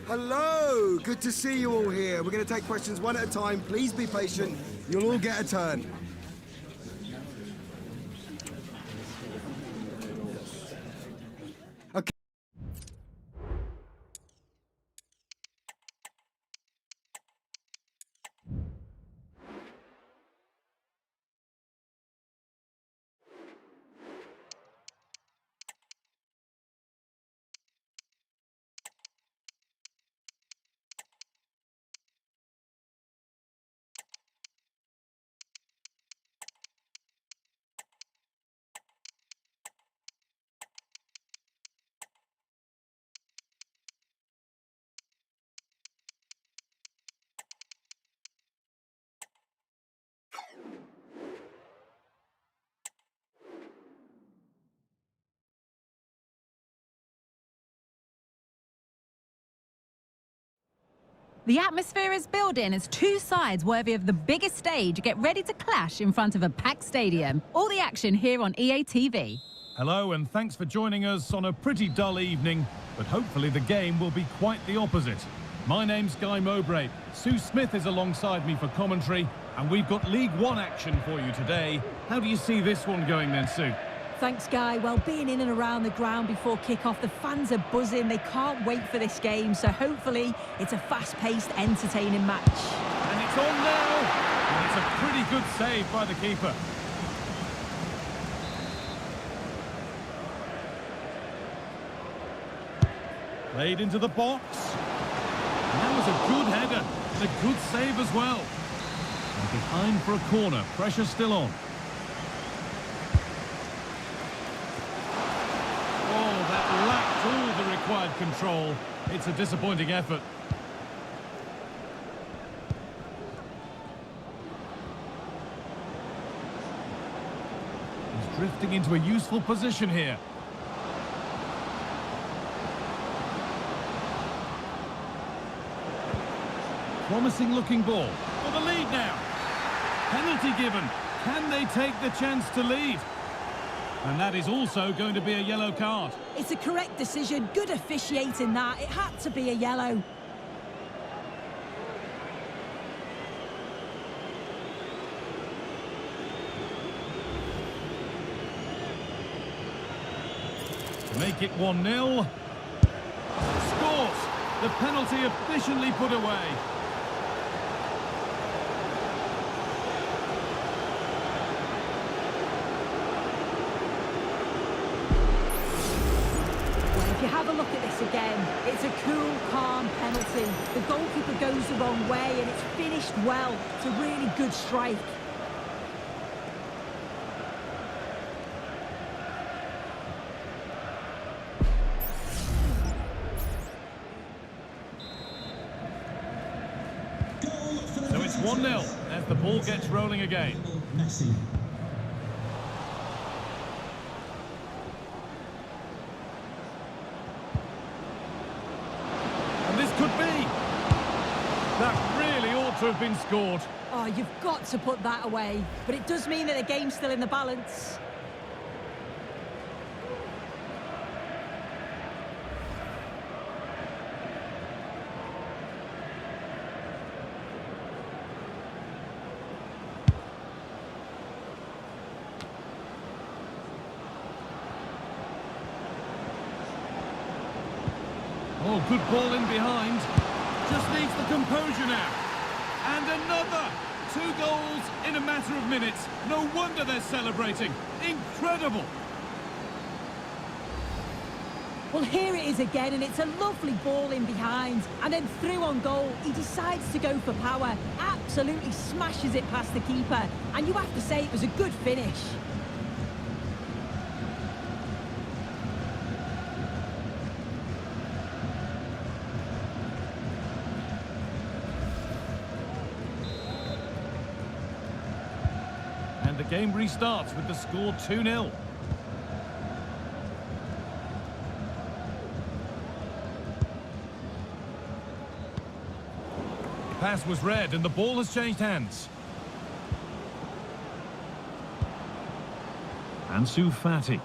Hello, good to see you all here. We're going to take questions one at a time. Please be patient. You'll all get a turn. Okay. The atmosphere is building as two sides worthy of the biggest stage get ready to clash in front of a packed stadium. All the action here on EA TV. Hello and thanks for joining us on a pretty dull evening, but hopefully the game will be quite the opposite. My name's Guy Mowbray. Sue Smith is alongside me for commentary, and we've got League One action for you today. How do you see this one going then, Sue? Thanks, Guy. Well, being in and around the ground before kick-off, the fans are buzzing. They can't wait for this game, so hopefully it's a fast-paced, entertaining match. And it's on now, and it's a pretty good save by the keeper. Played into the box. And that was a good header, and a good save as well. And behind for a corner, pressure still on. Lacked all the required control. It's a disappointing effort. He's drifting into a useful position here. Promising looking ball. For the lead now. Penalty given. Can they take the chance to lead? And that is also going to be a yellow card. It's a correct decision. Good officiating that. It had to be a yellow. To make it 1-0. Scores! The penalty efficiently put away. If you have a look at this again, it's a cool, calm penalty. The goalkeeper goes the wrong way and it's finished well. It's a really good strike. So it's 1-0 as the ball gets rolling again. That really ought to have been scored. Oh, you've got to put that away. But it does mean that the game's still in the balance. Oh, good ball in behind. Just needs the composure now. And another! 2 goals in a matter of minutes. No wonder they're celebrating. Incredible! Well, here it is again, and it's a lovely ball in behind. And then through on goal, he decides to go for power. Absolutely smashes it past the keeper. And you have to say it was a good finish. And the game restarts with the score 2-0. The pass was read and the ball has changed hands. Ansu Fati.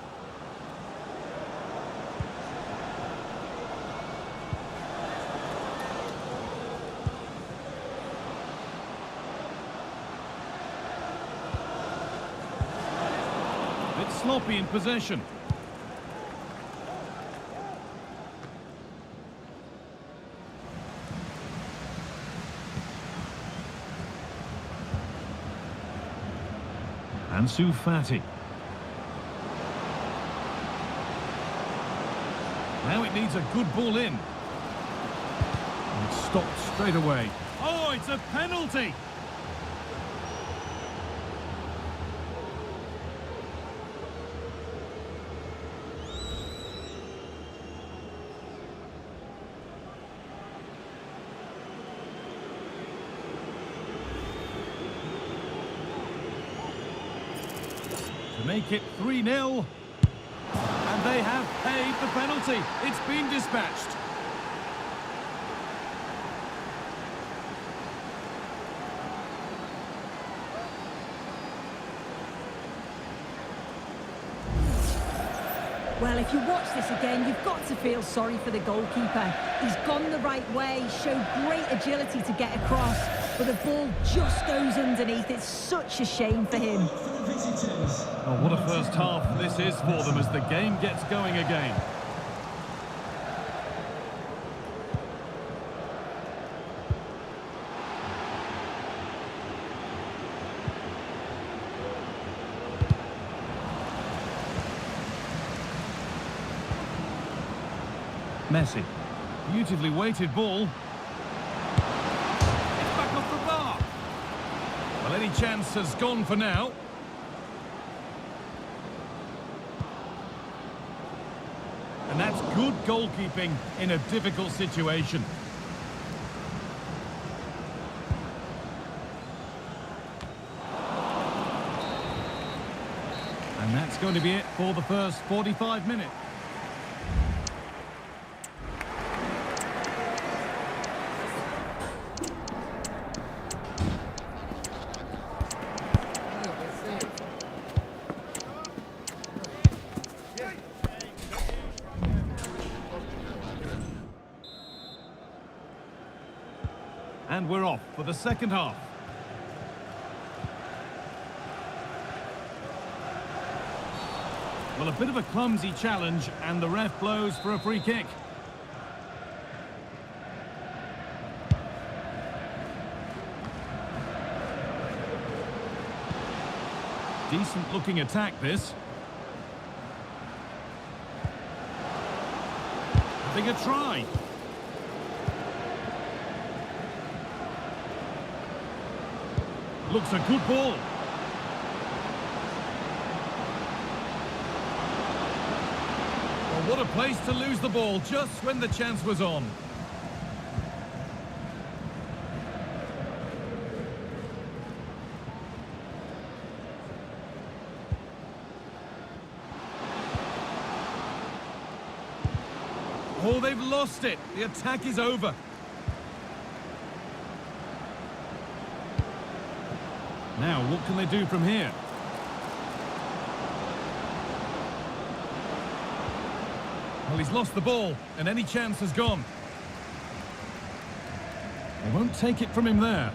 bit sloppy in possession. Ansu Fati. Now it needs a good ball in. And it's stopped straight away. Oh, it's a penalty! To make it 3-0. And they have paid the penalty. It's been dispatched. Well, if you watch this again, you've got to feel sorry for the goalkeeper. He's gone the right way, showed great agility to get across, but the ball just goes underneath. It's such a shame for him. Oh, what a first half this is for them as the game gets going again. Messi. Beautifully weighted ball. It's back off the bar. Well, any chance has gone for now. And that's good goalkeeping in a difficult situation. And that's going to be it for the first 45 minutes. And we're off for the second half. Well, a bit of a clumsy challenge, and the ref blows for a free kick. Decent looking attack, this. Having a try. Looks a good ball. Well, what a place to lose the ball just when the chance was on. Oh, they've lost it. The attack is over. Now, what can they do from here? Well, he's lost the ball, and any chance has gone. They won't take it from him there.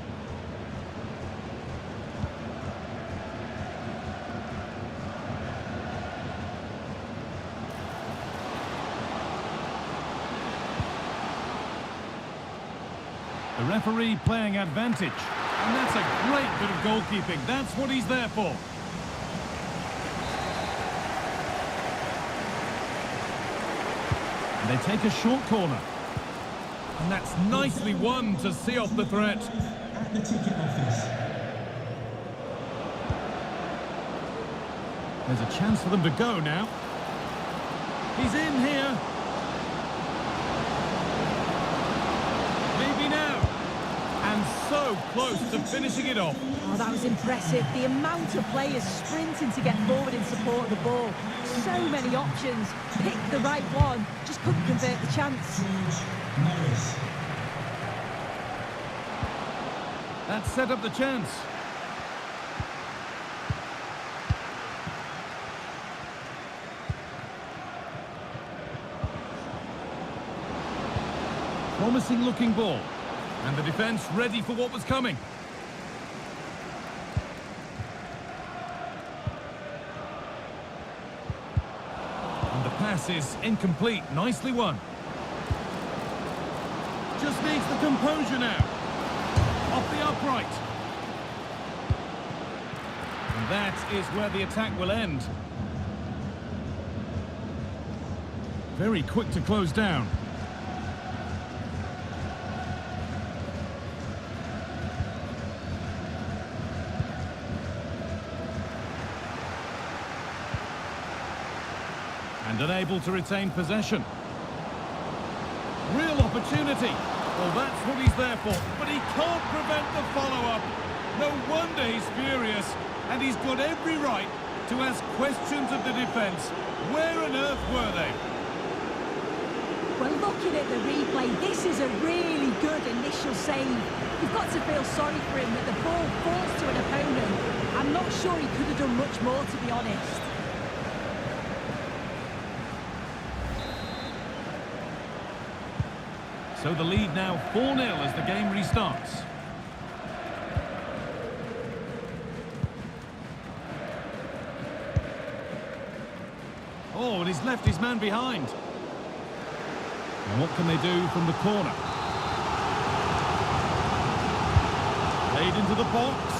The referee playing advantage. And that's a great bit of goalkeeping. That's what he's there for. And they take a short corner. And that's nicely won to see off the threat. At the ticket office. There's a chance for them to go now. He's in here. Maybe now. And so close to finishing it off. Oh, that was impressive. The amount of players sprinting to get forward in support of the ball. So many options. Picked the right one. Just couldn't convert the chance. That set up the chance. Promising looking ball. And the defence ready for what was coming. pass is incomplete. Nicely won. Just needs the composure now. Off the upright. And that is where the attack will end. Very quick to close down. And unable to retain possession. Real opportunity. Well, that's what he's there for. But he can't prevent the follow-up. No wonder he's furious. And he's got every right to ask questions of the defence. Where on earth were they? Well, looking at the replay, this is a really good initial save. You've got to feel sorry for him that the ball falls to an opponent. I'm not sure he could have done much more, to be honest. So the lead now 4-0 as the game restarts. Oh, and he's left his man behind. And what can they do from the corner? Played into the box.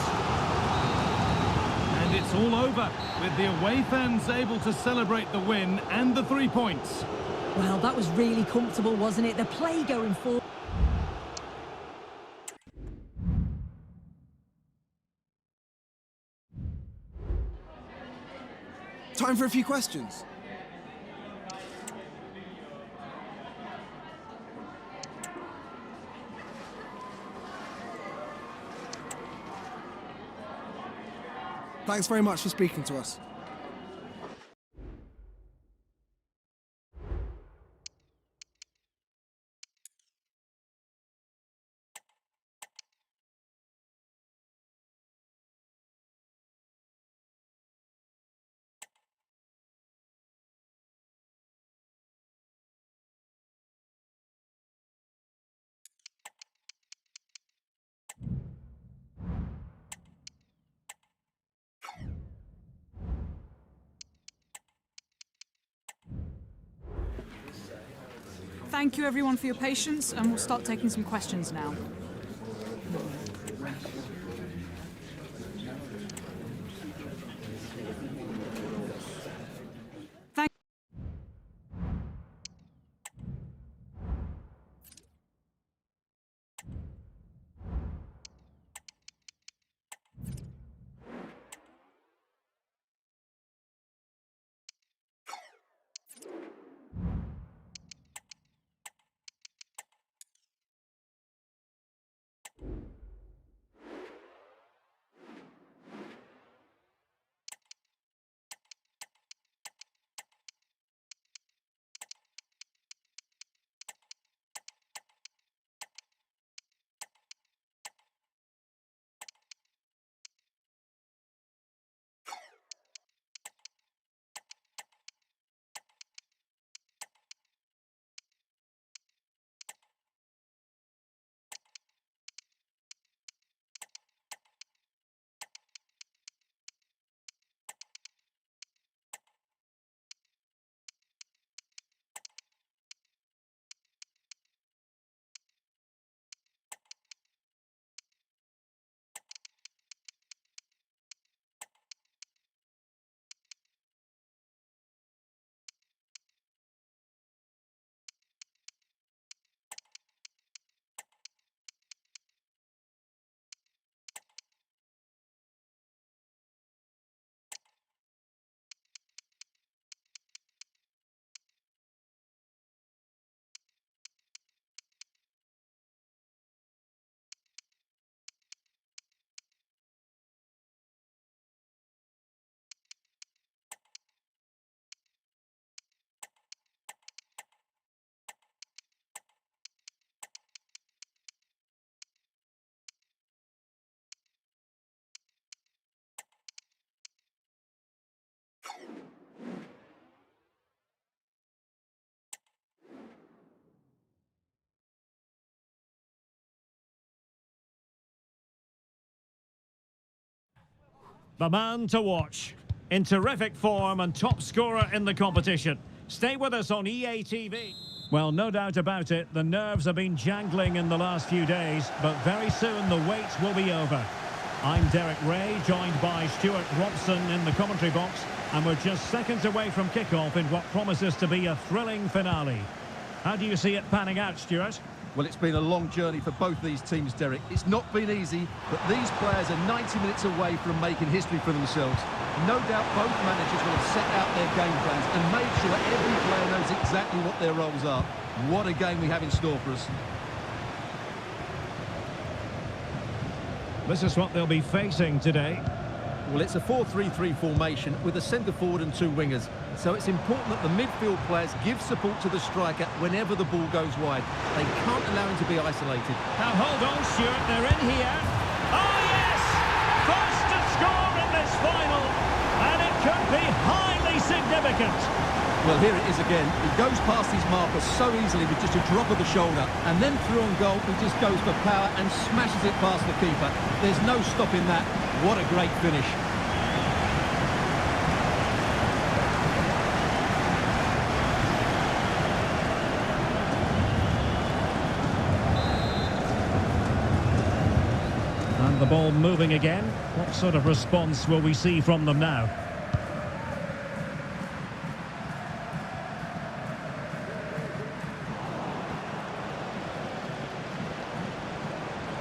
And it's all over, with the away fans able to celebrate the win and the 3 points. Well, that was really comfortable, wasn't it? The play going forward. Time for a few questions. Thanks very much for speaking to us. Thank you everyone for your patience, and we'll start taking some questions now. The man to watch, in terrific form and top scorer in the competition. Stay with us on EA TV. Well, no doubt about it, the nerves have been jangling in the last few days, but very soon the wait will be over. I'm Derek Ray, joined by Stuart Robson in the commentary box, and we're just seconds away from kickoff in what promises to be a thrilling finale. How do you see it panning out, Stuart? Well, it's been a long journey for both these teams, Derek. It's not been easy, but these players are 90 minutes away from making history for themselves. No doubt both managers will have set out their game plans and made sure every player knows exactly what their roles are. What a game we have in store for us. This is what they'll be facing today. Well, it's a 4-3-3 formation with a centre-forward and two wingers. So it's important that the midfield players give support to the striker whenever the ball goes wide. They can't allow him to be isolated. Now hold on, Stuart, they're in here. Oh yes! First to score in this final, and it could be highly significant. Well, here it is again. He goes past his marker so easily with just a drop of the shoulder, and then through on goal he just goes for power and smashes it past the keeper. There's no stopping that. What a great finish. And the ball moving again. What sort of response will we see from them now?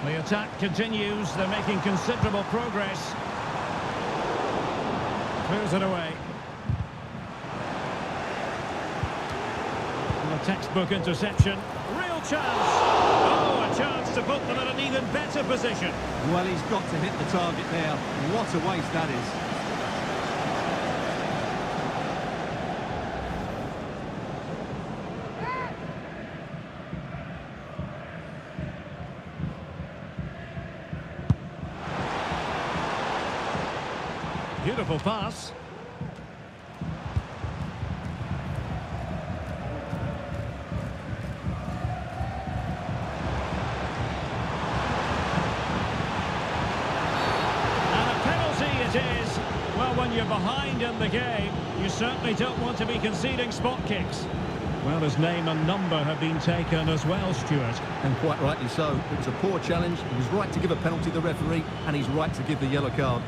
The attack continues. They're making considerable progress. Clears it away. And a textbook interception. Real chance. Oh, a chance to put them in an even better position. Well, he's got to hit the target there. What a waste that is. Beautiful pass. And a penalty it is. Well, when you're behind in the game, you certainly don't want to be conceding spot kicks. Well, his name and number have been taken as well, Stuart. And quite rightly so. It was a poor challenge. He was right to give a penalty to the referee, and he's right to give the yellow card.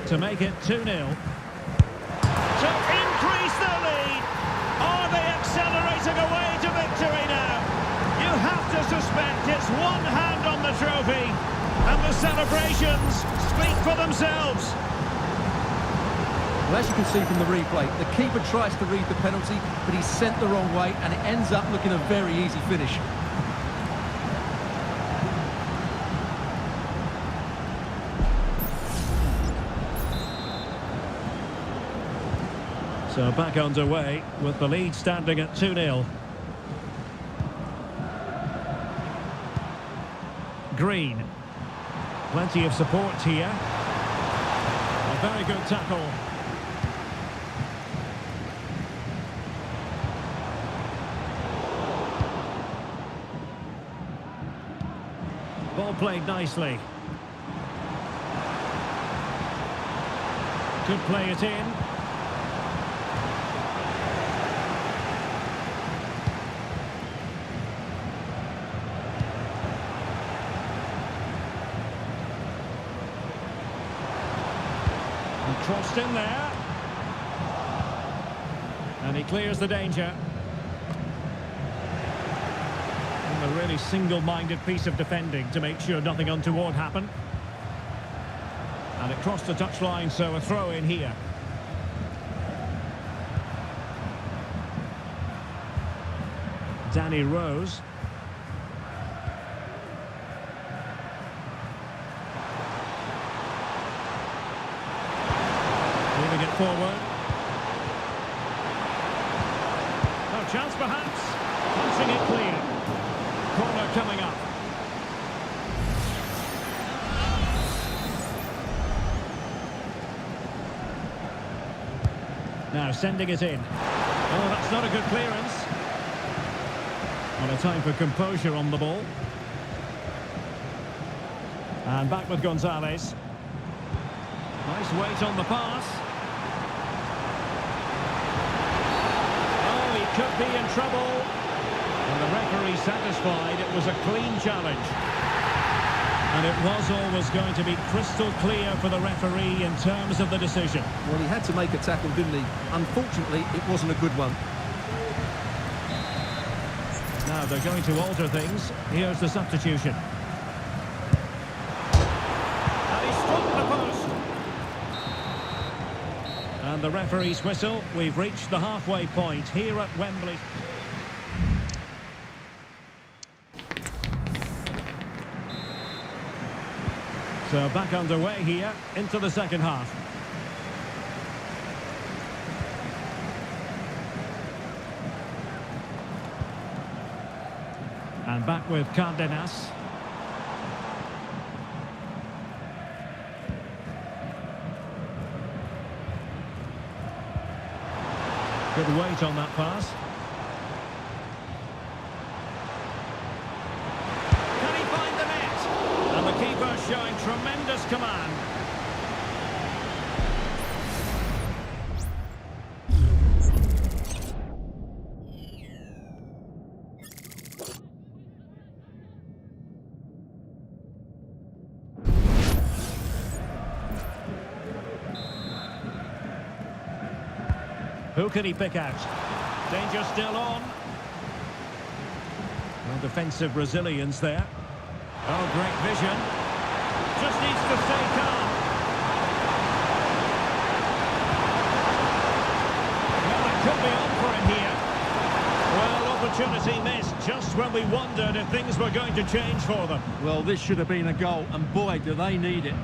To make it 2-0. To increase the lead. Are they accelerating away to victory now? You have to suspect it's one hand on the trophy. And the celebrations speak for themselves. Well, as you can see from the replay, the keeper tries to read the penalty, but he's sent the wrong way, and it ends up looking a very easy finish. So back underway with the lead standing at 2-0. Green. Plenty of support here. A very good tackle. Ball played nicely. Could play it in. Crossed in there. And he clears the danger. And a really single-minded piece of defending to make sure nothing untoward happened. And it crossed the touchline, so a throw in here. Danny Rose. Moving it forward. No chance perhaps. Punching it clear. Corner coming up. Now sending it in. Oh, that's not a good clearance. Well, a time for composure on the ball. And back with Gonzalez. Nice weight on the pass. Oh, he could be in trouble. And the referee satisfied it was a clean challenge. And it was always going to be crystal clear for the referee in terms of the decision. Well, he had to make a tackle, didn't he? Unfortunately, it wasn't a good one. Now they're going to alter things. Here's the substitution. And he struck the post. And the referee's whistle. We've reached the halfway point here at Wembley. So back underway here into the second half. And back with Cardenas. Good weight on that pass. Can he find the net? And the keeper showing tremendous command. Who can he pick out? Danger still on. Well, defensive resilience there. Oh, great vision. Just needs to stay calm. Well, it could be on for him here. Well, opportunity missed just when we wondered if things were going to change for them. Well, this should have been a goal, and boy, do they need it.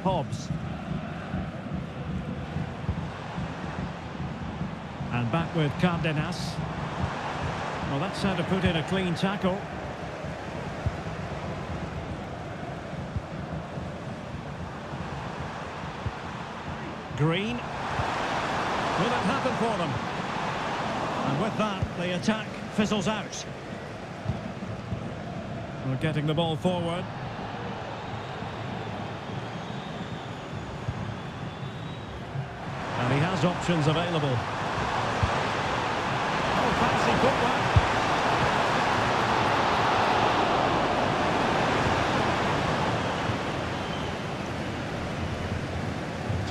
Hobbs. And back with Cardenas. Well, that's how to put in a clean tackle. Green. Will it happen for them? And with that, the attack fizzles out. We're getting the ball forward. And he has options available. Oh, fancy footwork.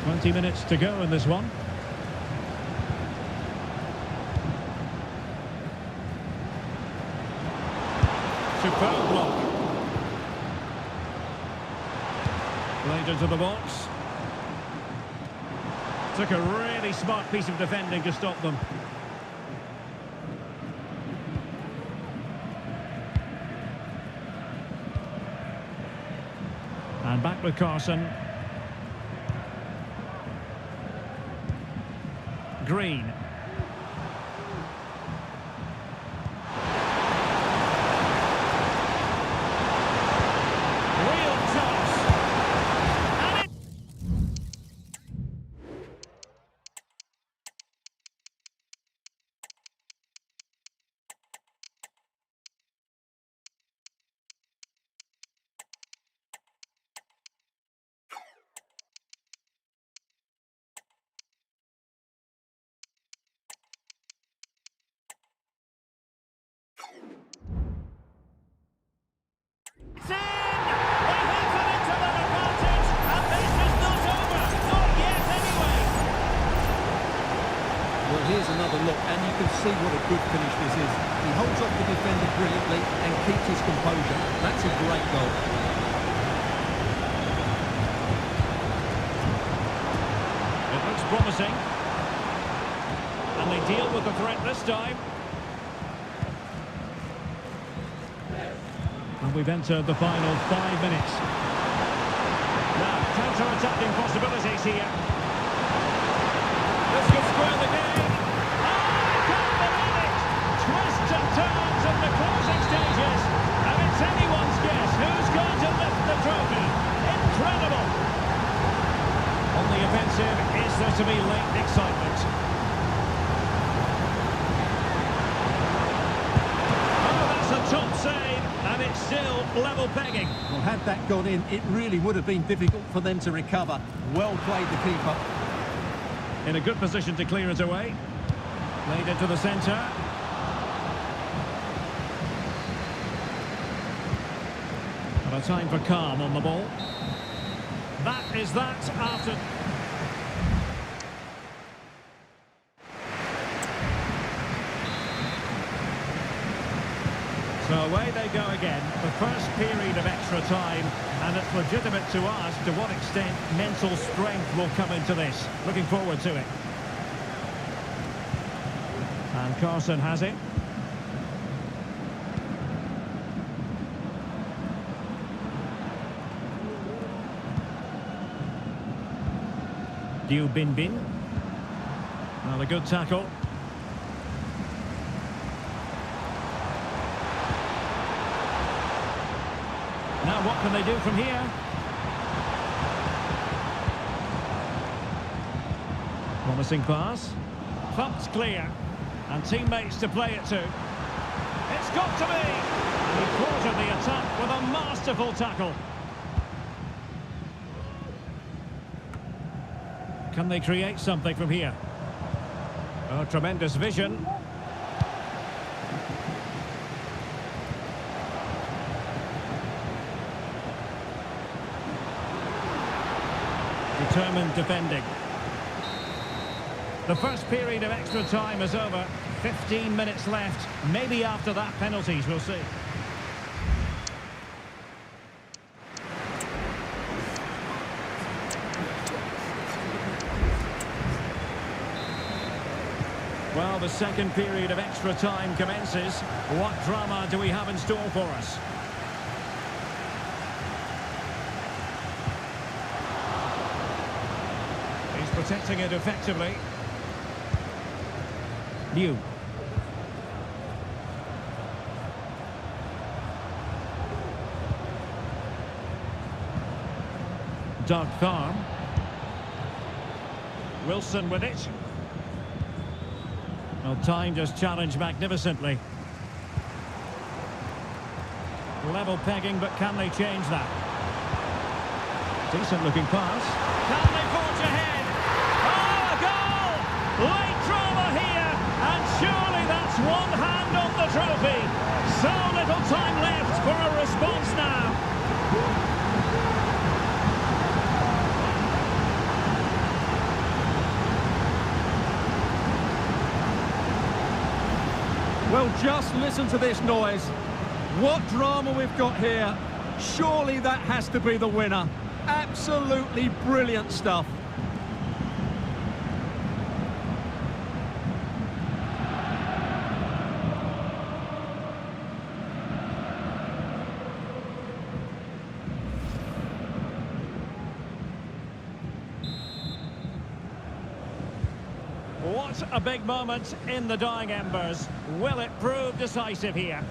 "20 minutes to go in this one. Superb block. Played into the box. Took a really smart piece of defending to stop them. And back with Carson. Green. Real toss. And it... Well, here's another look, and you can see what a good finish this is. He holds off the defender brilliantly and keeps his composure. That's a great goal. It looks promising. And they deal with the threat this time. And we've entered the final 5 minutes. Now, counter-attacking possibilities here. This could square the game. Oh, I can't believe it! Twists and turns in the closing stages. And it's anyone's guess who's going to lift the trophy. Incredible! On the offensive, is there to be late excitement? still level pegging. Well, had that gone in, it really would have been difficult for them to recover. Well played, the keeper. In a good position to clear it away. Played into the centre. And a time for calm on the ball. That is that after... So away they go again, the first period of extra time, and it's legitimate to ask to what extent mental strength will come into this. Looking forward to it. And Carson has it. Liu Bin Bin. Well, a good tackle. Now what can they do from here? Promising pass. Thumped clear. And teammates to play it to. It's got to be! He quartered the attack with a masterful tackle. Can they create something from here? Oh, tremendous vision. Determined defending. The first period of extra time is over. 15 minutes left. Maybe after that, penalties, we'll see. Well, the second period of extra time commences. What drama do we have in store for us? He's protecting it effectively. Liu. Doug Farm. Wilson with it. Well, time just challenged magnificently. Level pegging, but can they change that? Decent looking pass. Can they forge ahead? Oh, a goal! Late drama here, and surely that's one hand on the trophy. So little time left for a response now. Well, just listen to this noise. What drama we've got here. Surely that has to be the winner. Absolutely brilliant stuff. What a big moment in the dying embers. Will it prove decisive here?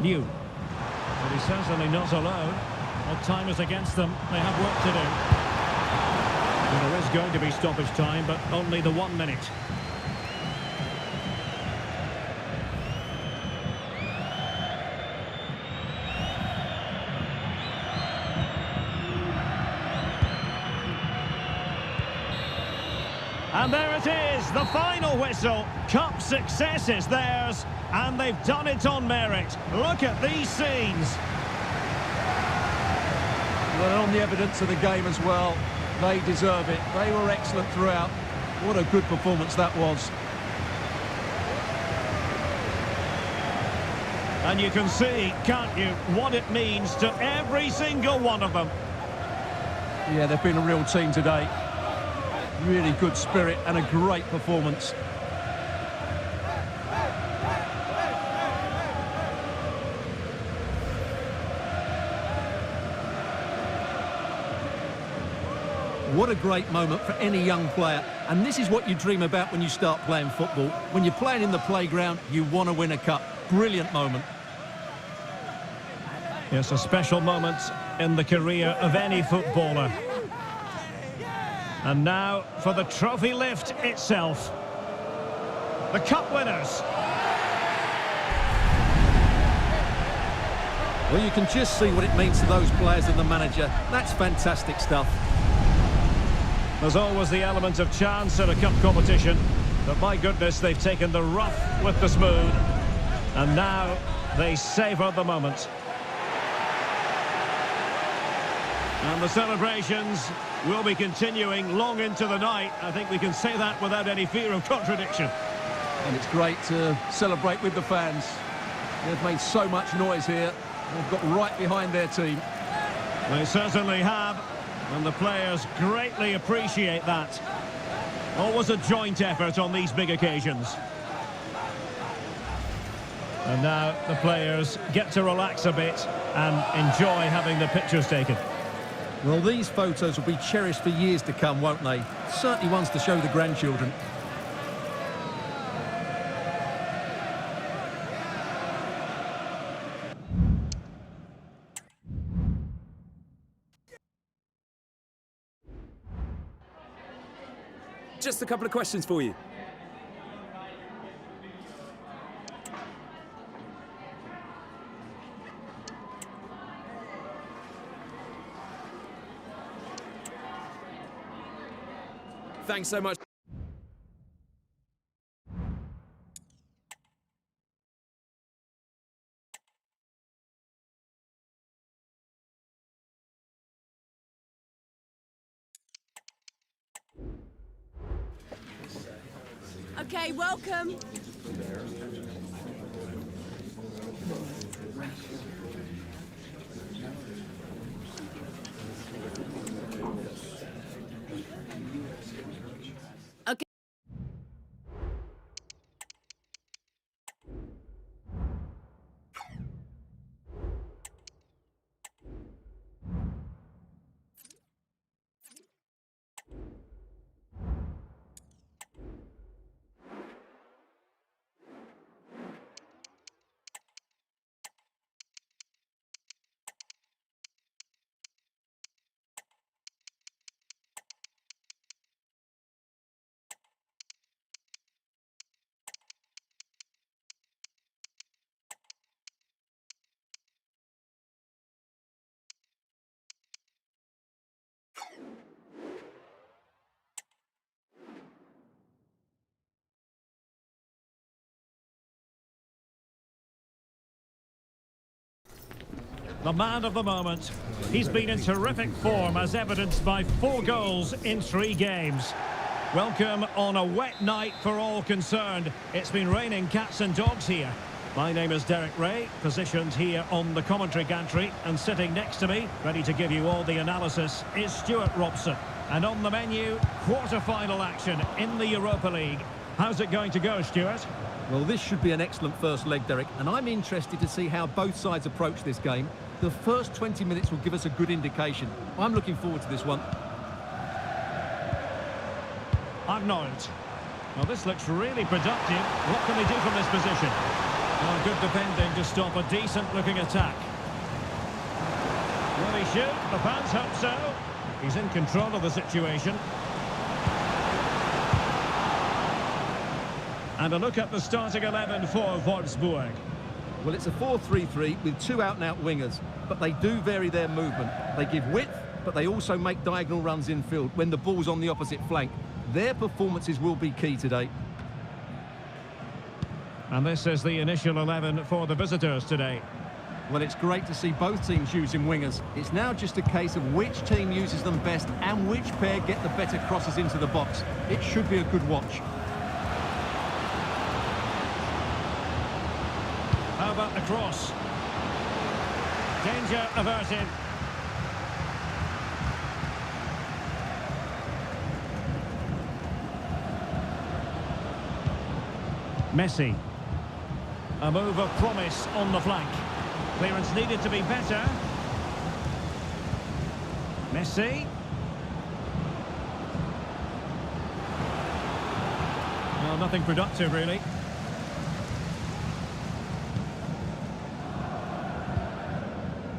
Liu. But he's certainly not alone. Well, time is against them. They have work to do. Well, there is going to be stoppage time, but only the 1 minute. And there it is, the final whistle. Cup success is theirs, and they've done it on merit. Look at these scenes. Well, on the evidence of the game as well, they deserve it. They were excellent throughout. What a good performance that was. And you can see, can't you, what it means to every single one of them. Yeah, they've been a real team today. Really good spirit and a great performance. What a great moment for any young player. And this is what you dream about when you start playing football. When you're playing in the playground, you want to win a cup. Brilliant moment. Yes, a special moment in the career of any footballer. And now for the trophy lift itself. The cup winners Well, you can just see what it means to those players and the manager. That's fantastic stuff. There's always the element of chance in a cup competition, but my goodness, they've taken the rough with the smooth, and now they savour the moment. And the celebrations will be continuing long into the night. I think we can say that without any fear of contradiction. And it's great to celebrate with the fans. They've made so much noise here. They've got right behind their team. They certainly have, and the players greatly appreciate that. Always a joint effort on these big occasions. And now the players get to relax a bit and enjoy having the pictures taken. Well, these photos will be cherished for years to come, won't they? Certainly ones to show the grandchildren. Just a couple of questions for you. Thanks so much. Okay, welcome. Okay. The man of the moment. He's been in terrific form, as evidenced by 4 goals in 3 games. Welcome on a wet night for all concerned. It's been raining cats and dogs here. My name is Derek Ray, positioned here on the commentary gantry, and sitting next to me, ready to give you all the analysis, is Stuart Robson. And on the menu, quarter-final action in the Europa League. How's it going to go, Stuart? Well, this should be an excellent first leg, Derek, and I'm interested to see how both sides approach this game. The first 20 minutes will give us a good indication. I'm looking forward to this one. Arnold. Well, this looks really productive. What can they do from this position? Oh, good defending to stop a decent-looking attack. Will he shoot? The fans hope so. He's in control of the situation. And a look at the starting 11 for Wolfsburg. Well, it's a 4-3-3 with 2 out-and-out wingers, but they do vary their movement. They give width, but they also make diagonal runs infield when the ball's on the opposite flank. Their performances will be key today. And this is the initial 11 for the visitors today. Well, it's great to see both teams using wingers. It's now just a case of which team uses them best and which pair get the better crosses into the box. It should be a good watch. How about the cross? Danger averted. Messi. A move of promise on the flank. Clearance needed to be better. Messi. Well, nothing productive, really.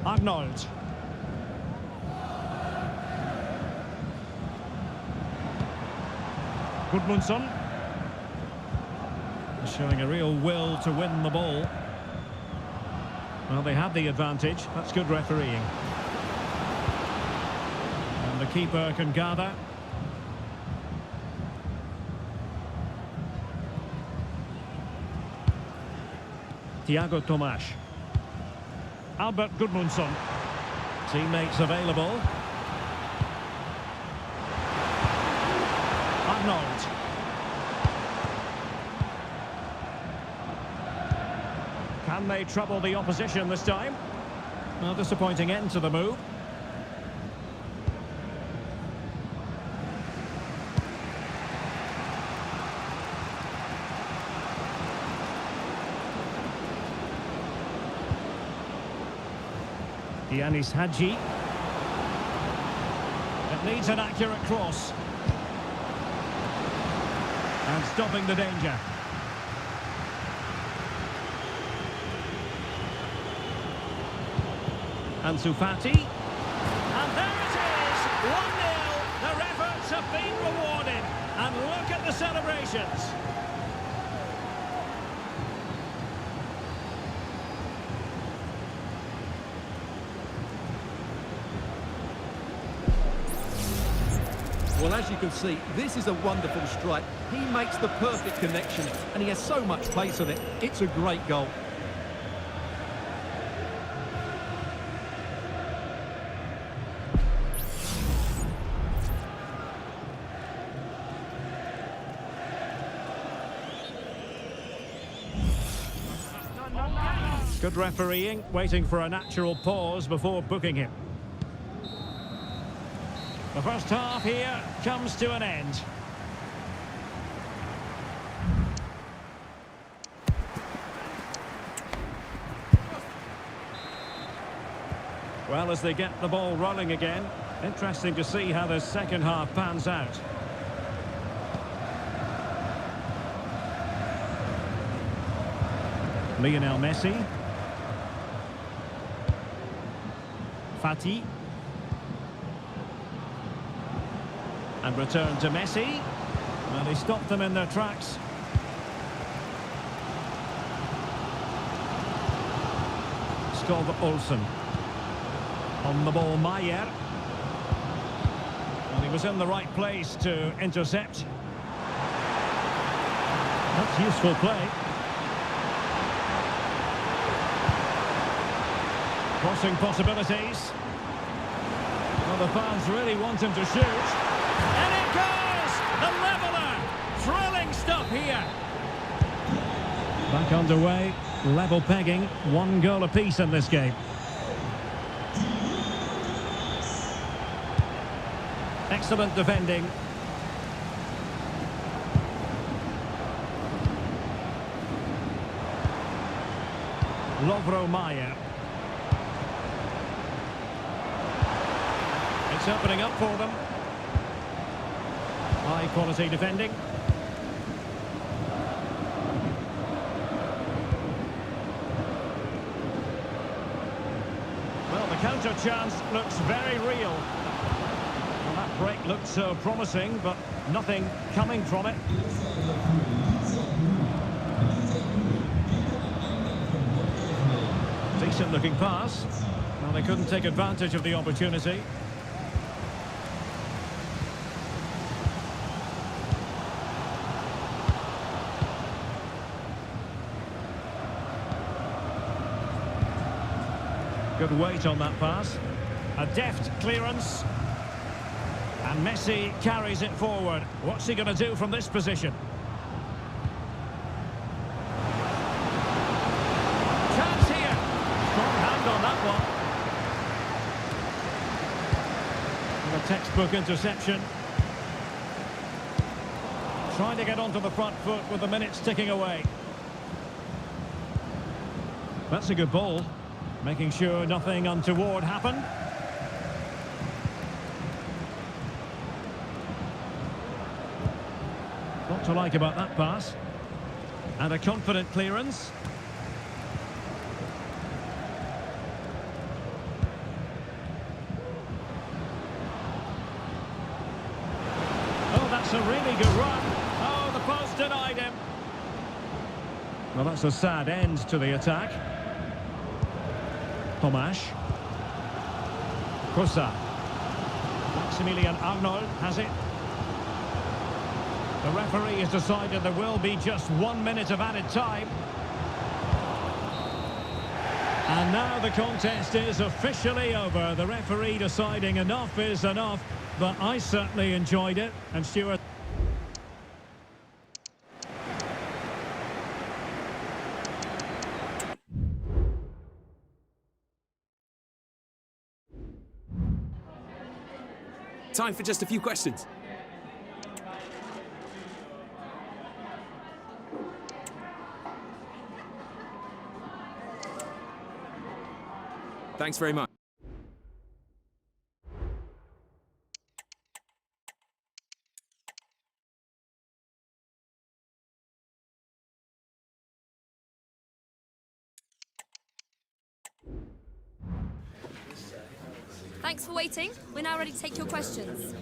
Arnold. Gudmundsson. Showing a real will to win the ball. Well, they have the advantage. That's good refereeing. And the keeper can gather. Thiago Tomas. Albert Gudmundsson. Teammates available. Arnold. Can they trouble the opposition this time? A disappointing end to the move. Yanis Hadji. It needs an accurate cross. And stopping the danger. Ansu Fati. And there it is! 1-0. Their efforts have been rewarded. And look at the celebrations. Well, as you can see, this is a wonderful strike. He makes the perfect connection, and he has so much pace on it. It's a great goal. Good refereeing, waiting for a natural pause before booking him. The first half here comes to an end. Well, as they get the ball rolling again, interesting to see how the second half pans out. Lionel Messi. Fati. And return to Messi. Well, he stopped them in their tracks. Skov Olsen. On the ball, Maier. And he was in the right place to intercept. That's useful play. Crossing possibilities. Well, the fans really want him to shoot. And it goes! The leveller! Thrilling stuff here. Back underway, level pegging, 1 goal apiece in this game. Excellent defending. Lovro Maier. It's opening up for them. High quality defending. Well, the counter chance looks very real. Well, that break looked so promising, but nothing coming from it. Decent looking pass. Well, they couldn't take advantage of the opportunity. Good weight on that pass. A deft clearance. And Messi carries it forward. What's he going to do from this position? Chance here. Strong hand on that one. And a textbook interception. Trying to get onto the front foot with the minutes ticking away. That's a good ball. Making sure nothing untoward happened. What to like about that pass. And a confident clearance. Oh, that's a really good run. Oh, the post denied him. Well, that's a sad end to the attack. Tomasz. Kosa. Maximilian Arnold has it. The referee has decided there will be just 1 minute of added time. And now the contest is officially over. The referee deciding enough is enough. But I certainly enjoyed it. And Stuart... Time for just a few questions. Thanks very much. Thanks for waiting. We're now ready to take your questions.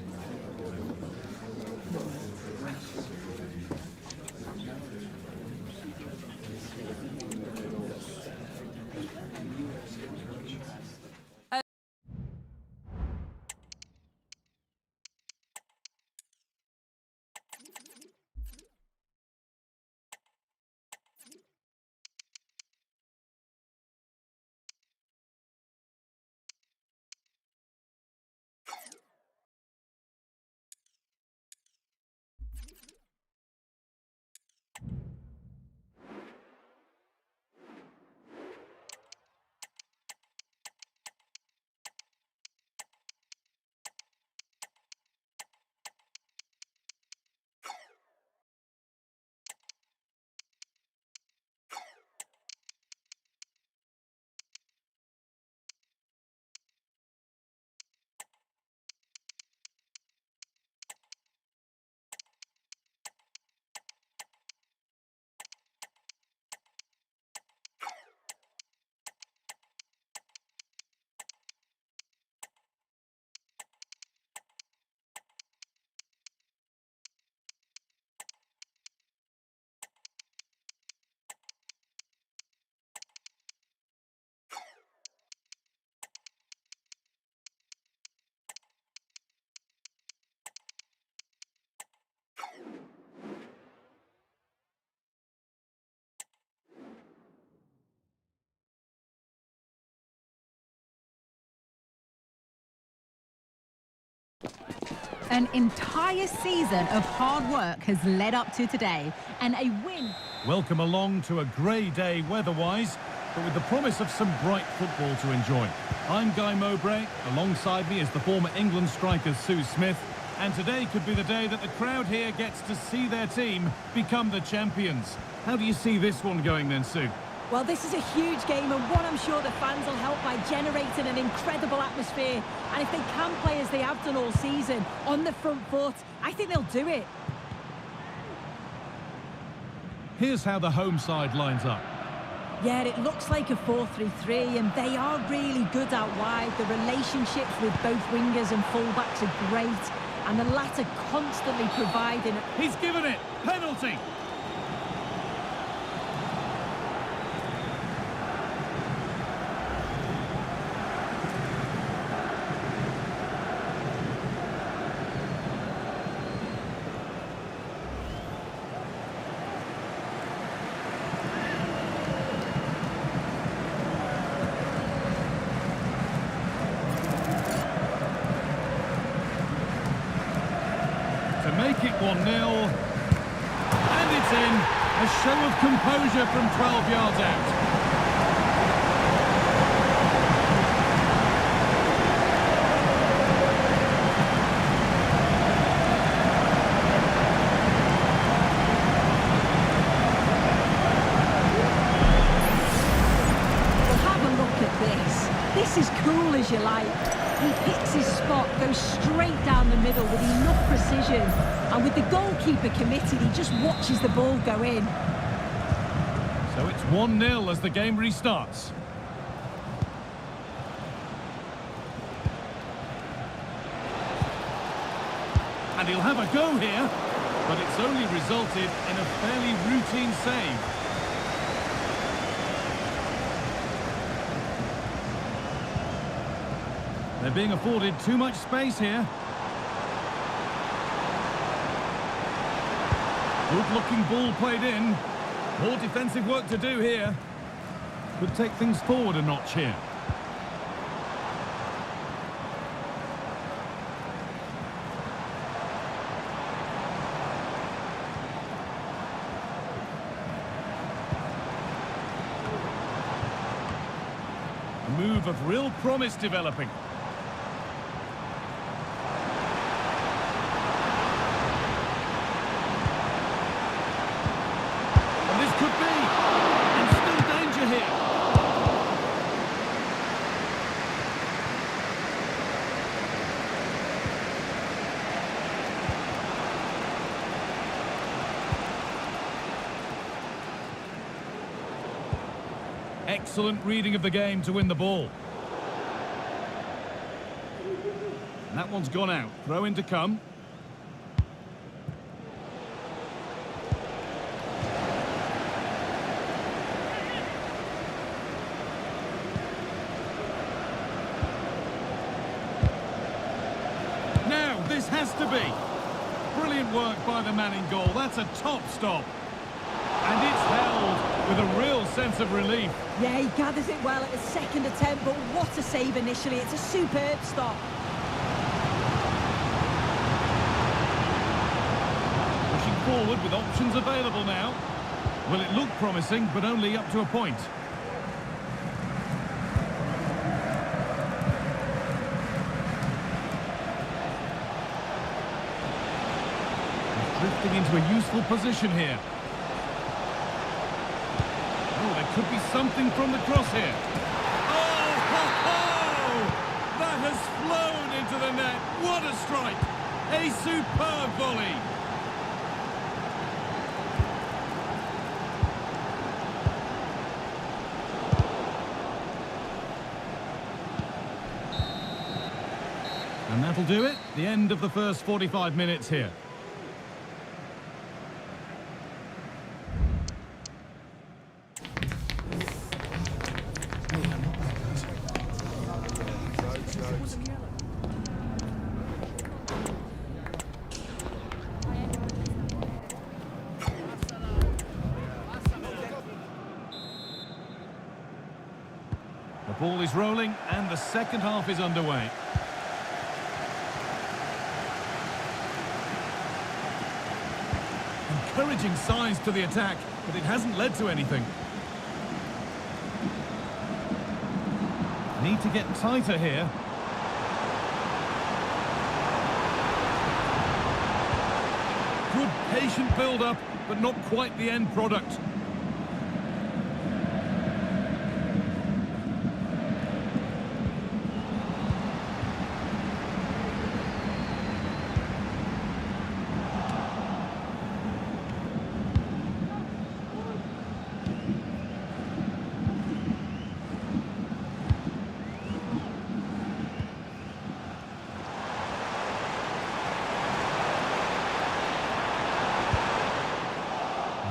An entire season of hard work has led up to today, and a win. Welcome along to a grey day weather-wise, but with the promise of some bright football to enjoy. I'm Guy Mowbray. Alongside me is the former England striker Sue Smith, and today could be the day that the crowd here gets to see their team become the champions. How do you see this one going then, Sue? Well, this is a huge game, and one I'm sure the fans will help by generating an incredible atmosphere. And if they can play as they have done all season, on the front foot, I think they'll do it. Here's how the home side lines up. Yeah, it looks like a 4-3-3, and they are really good out wide. The relationships with both wingers and fullbacks are great, and the latter constantly providing... He's given it! Penalty! Make it 1-0, and it's in. A show of composure from 12 yards out. Well, have a look at this. This is cool as you like. He picks his spot, goes straight down the middle with enough precision. And with the goalkeeper committed, he just watches the ball go in. So it's 1-0 as the game restarts. And he'll have a go here, but it's only resulted in a fairly routine save. being afforded too much space here. Good-looking ball played in. More defensive work to do here. Could take things forward a notch here. A move of real promise developing. And this could be. And still danger here. Excellent reading of the game to win the ball. And that one's gone out. Throw in to come. Now, this has to be. Brilliant work by the man in goal. That's a top stop. And it's held with a real sense of relief. Yeah, he gathers it well at his second attempt, but what a save initially. It's a superb stop. Pushing forward with options available now. Well, it looked promising, but only up to a point. He's drifting into a useful position here. Could be something from the cross here. Oh, ho, ho! That has flown into the net. What a strike! A superb volley. And that'll do it. The end of the first 45 minutes here. The ball is rolling and the second half is underway. Encouraging signs to the attack, but it hasn't led to anything. Need to get tighter here. Good patient build-up, but not quite the end product.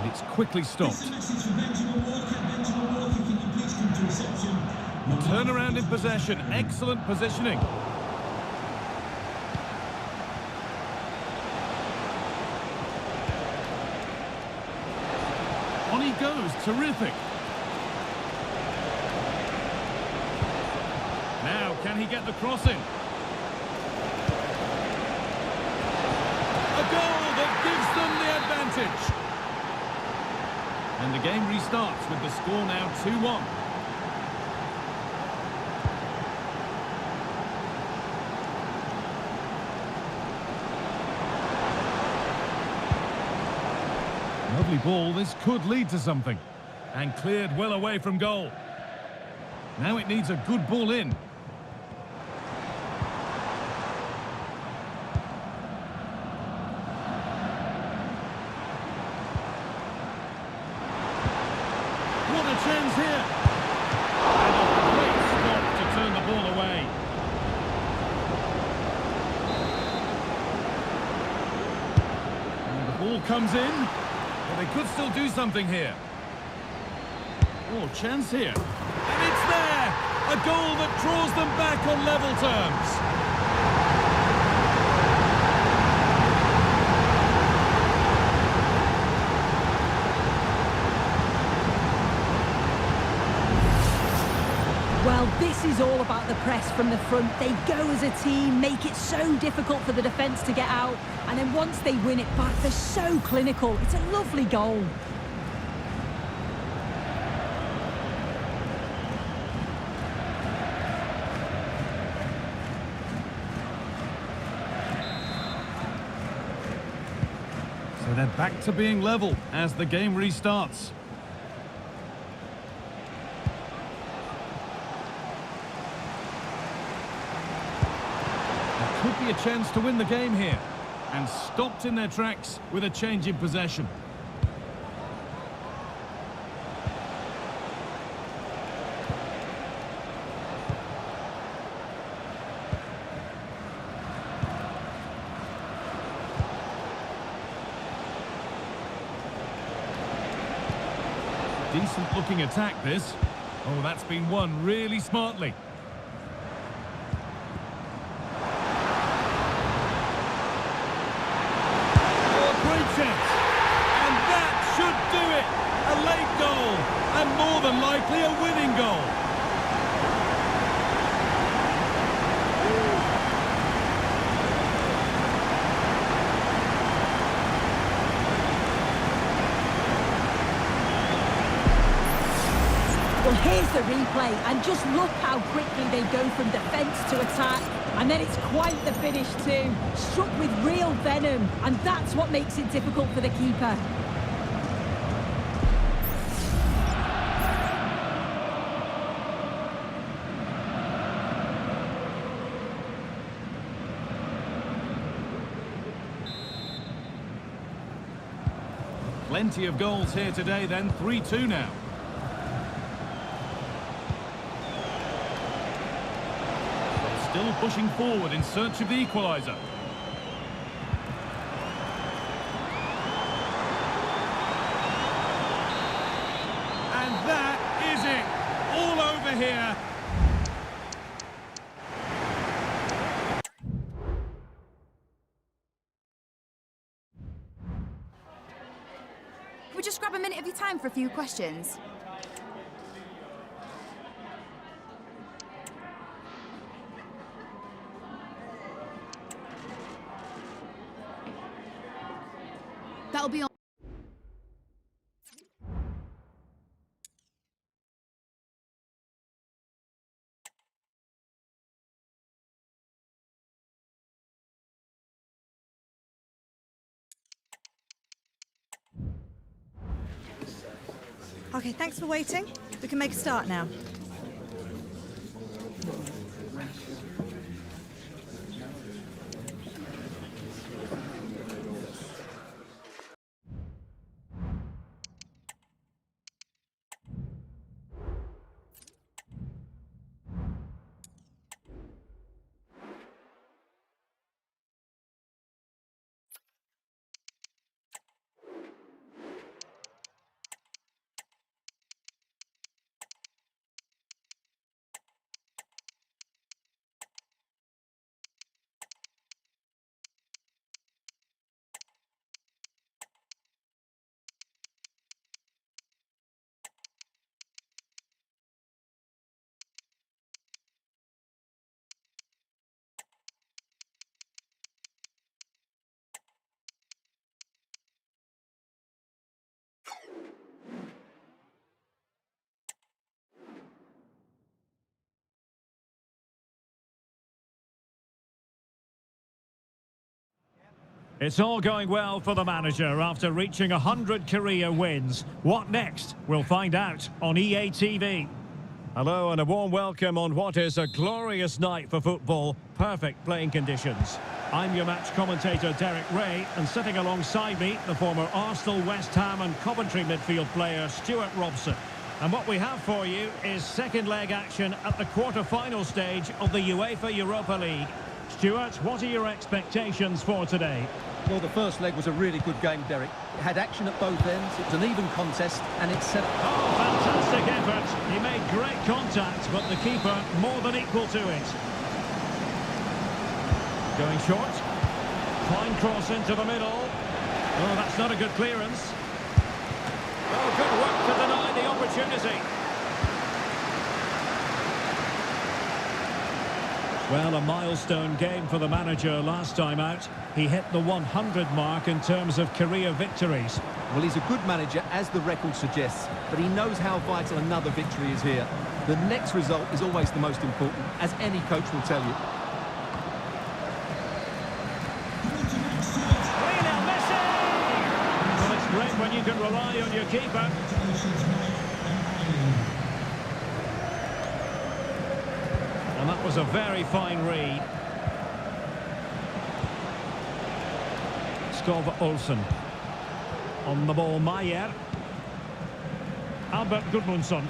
It's quickly stopped. Turnaround in possession. Excellent positioning. On he goes. Terrific. Now, can he get the cross in? A goal that gives them the advantage. And the game restarts with the score now 2-1. Lovely ball, this could lead to something. And cleared well away from goal. Now it needs a good ball in. What a chance here! And a great stop to turn the ball away. And the ball comes in. Well, they could still do something here. Oh, chance here. And it's there! A goal that draws them back on level terms. Well, this is all about the press from the front. They go as a team, make it so difficult for the defence to get out, and then once they win it back, they're so clinical. It's a lovely goal. So they're back to being level as the game restarts. Could be a chance to win the game here, and stopped in their tracks with a change in possession. Decent looking attack this. Oh, that's been won really smartly. And that should do it. A late goal, and more than likely a winning goal. Well, here's the replay, and just look how quickly they go from defence to attack. And then it's quite the finish too. Struck with real venom, and that's what makes it difficult for the keeper. Plenty of goals here today then, 3-2 now. Still pushing forward in search of the equaliser. And that is it. All over here. Can we just grab a minute of your time for a few questions? That'll be on. Okay, thanks for waiting. We can make a start now. It's all going well for the manager after reaching 100 career wins. What next? We'll find out on EA TV. Hello and a warm welcome on what is a glorious night for football. Perfect playing conditions. I'm your match commentator Derek Ray, and sitting alongside me, the former Arsenal, West Ham and Coventry midfield player Stuart Robson. And what we have for you is second leg action at the quarter-final stage of the UEFA Europa League. Stuart, what are your expectations for today? Well, the first leg was a really good game, Derek. It had action at both ends, it was an even contest, and it set up... Oh, fantastic effort. He made great contact, but the keeper more than equal to it. Going short. Fine cross into the middle. Oh, that's not a good clearance. Oh, good work to deny the opportunity. Well, a milestone game for the manager last time out. He hit the 100 mark in terms of career victories. Well, he's a good manager, as the record suggests, but he knows how vital another victory is here. The next result is always the most important, as any coach will tell you. Lionel Messi! Well, it's great when you can rely on your keeper. And that was a very fine read. Skov Olsen. On the ball, Maier. Albert Gudmundsson.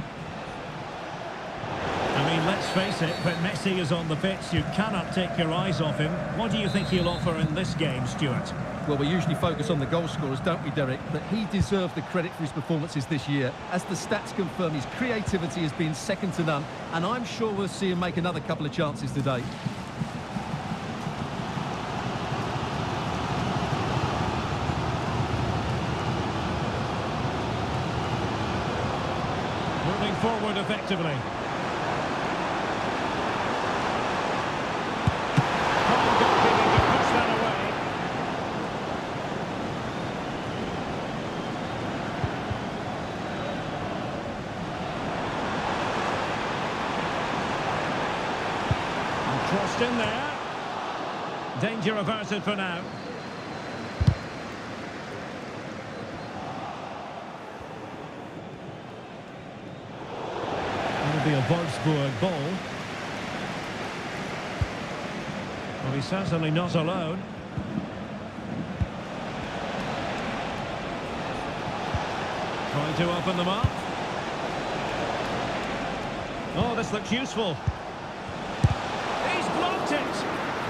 I mean, let's face it, when Messi is on the pitch, you cannot take your eyes off him. What do you think he'll offer in this game, Stuart? Well, we usually focus on the goal scorers, don't we, Derek? But he deserved the credit for his performances this year. As the stats confirm, his creativity has been second to none, and I'm sure we'll see him make another couple of chances today. Moving forward effectively. Crossed in there. Danger averted for now. It'll be a Wolfsburg ball. Well, he's certainly not alone. Trying to open them up. Oh, this looks useful.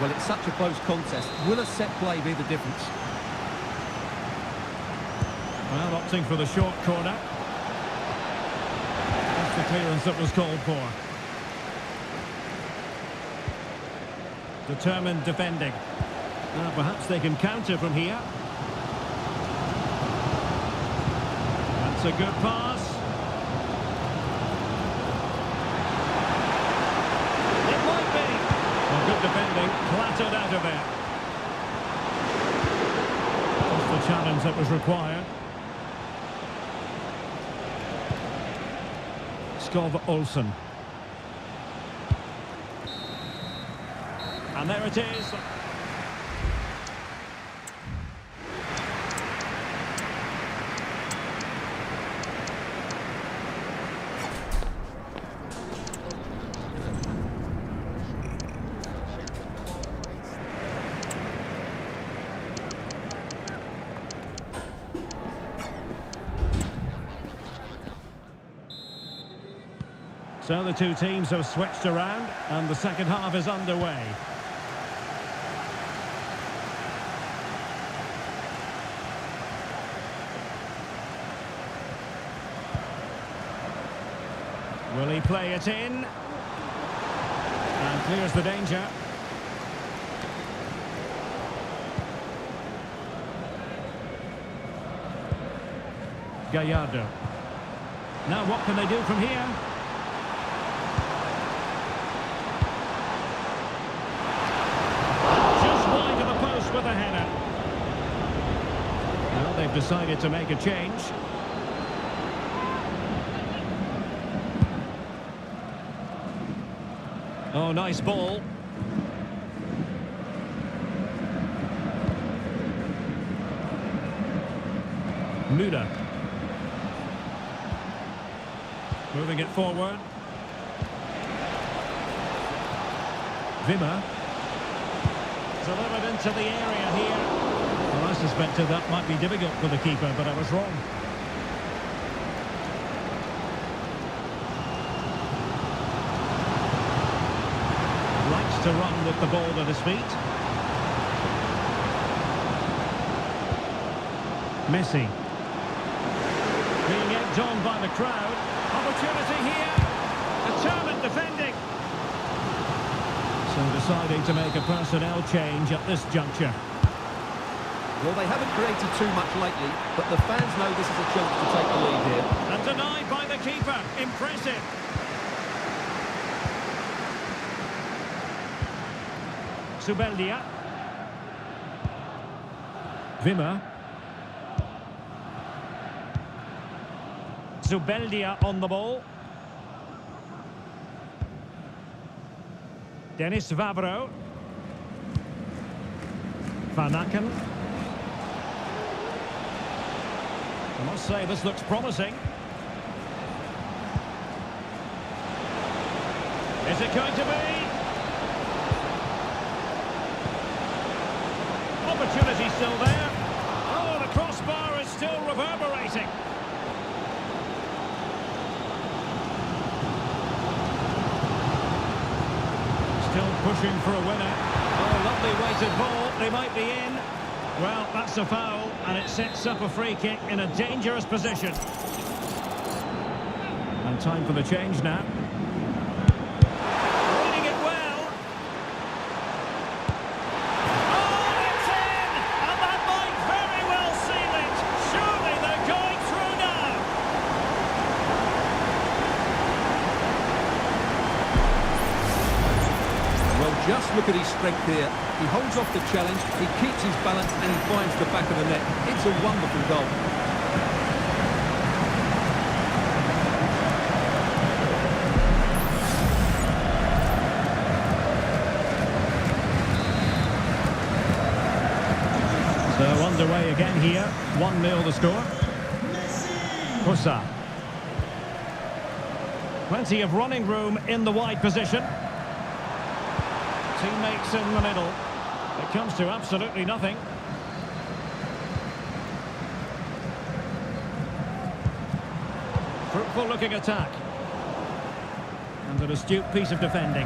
Well, it's such a close contest. Will a set play be the difference? Well, opting for the short corner. That's the clearance that was called for. Determined defending. Perhaps they can counter from here. That's a good pass. Good defending, clattered out of there. Just the challenge that was required. Skov Olsen. And there it is. So the two teams have switched around and the second half is underway. Will he play it in? And clears the danger. Gallardo. Now what can they do from here? With a header. Well, they've decided to make a change. Oh, nice ball. Müller. Moving it forward. Wimmer. Delivered into the area here. Well, I suspected that might be difficult for the keeper, but I was wrong. Likes to run with the ball at his feet. Messi. Being egged on by the crowd. opportunity here. Determined defending. So deciding to make a personnel change at this juncture. Well, they haven't created too much lately, but the fans know this is a chance to take the lead here. And denied by the keeper. Impressive. Zubeldia. Wimmer. Zubeldia on the ball. Dennis Vavro. Van Aken. I must say this looks promising. Is it going to be? Opportunity still there. Oh, the crossbar is still reverberating. Still pushing for a winner. Oh, lovely weighted ball. They might be in. Well, that's a foul, and it sets up a free kick in a dangerous position. And time for the change now. Reading it well. Oh, it's in! And that might very well seal it. Surely they're going through now. Well, just look at his strength here. He holds off the challenge, he keeps his balance, and he finds the back of the net. It's a wonderful goal. So underway again here. 1-0 the score. Kosa. Plenty of running room in the wide position. Teammates in the middle. It comes to absolutely nothing. Fruitful looking attack. And an astute piece of defending.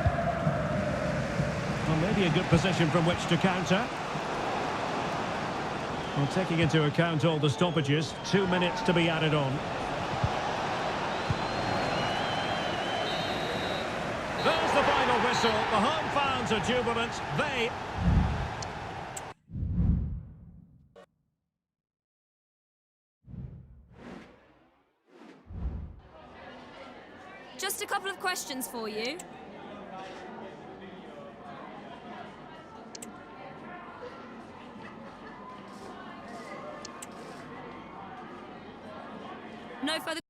Well, maybe a good position from which to counter. Well, taking into account all the stoppages, 2 minutes to be added on. There's the final whistle. The home fans are jubilant. They... Just a couple of questions for you. No further...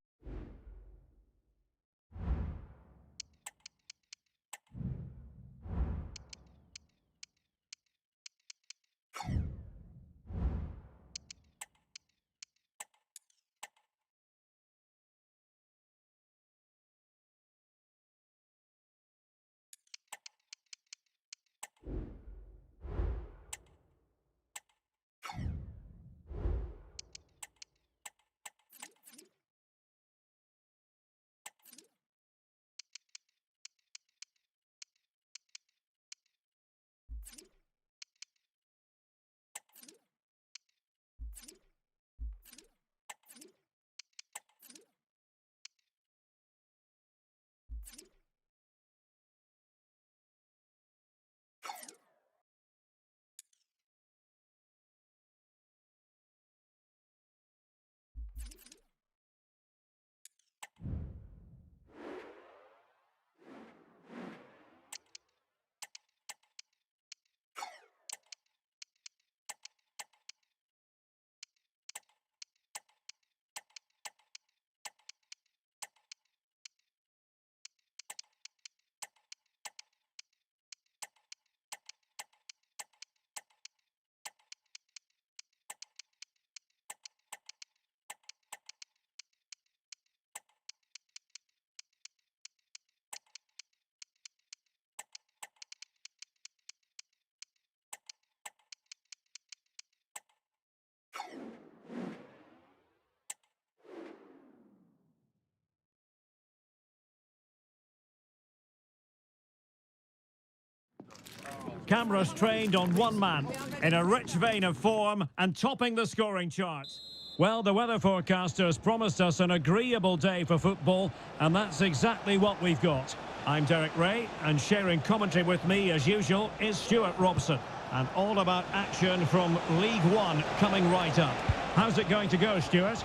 Cameras trained on one man, in a rich vein of form and topping the scoring charts. Well, the weather forecasters promised us an agreeable day for football, and that's exactly what we've got. I'm Derek Ray, and sharing commentary with me, as usual, is Stuart Robson. And all about action from League One coming right up. How's it going to go, Stuart?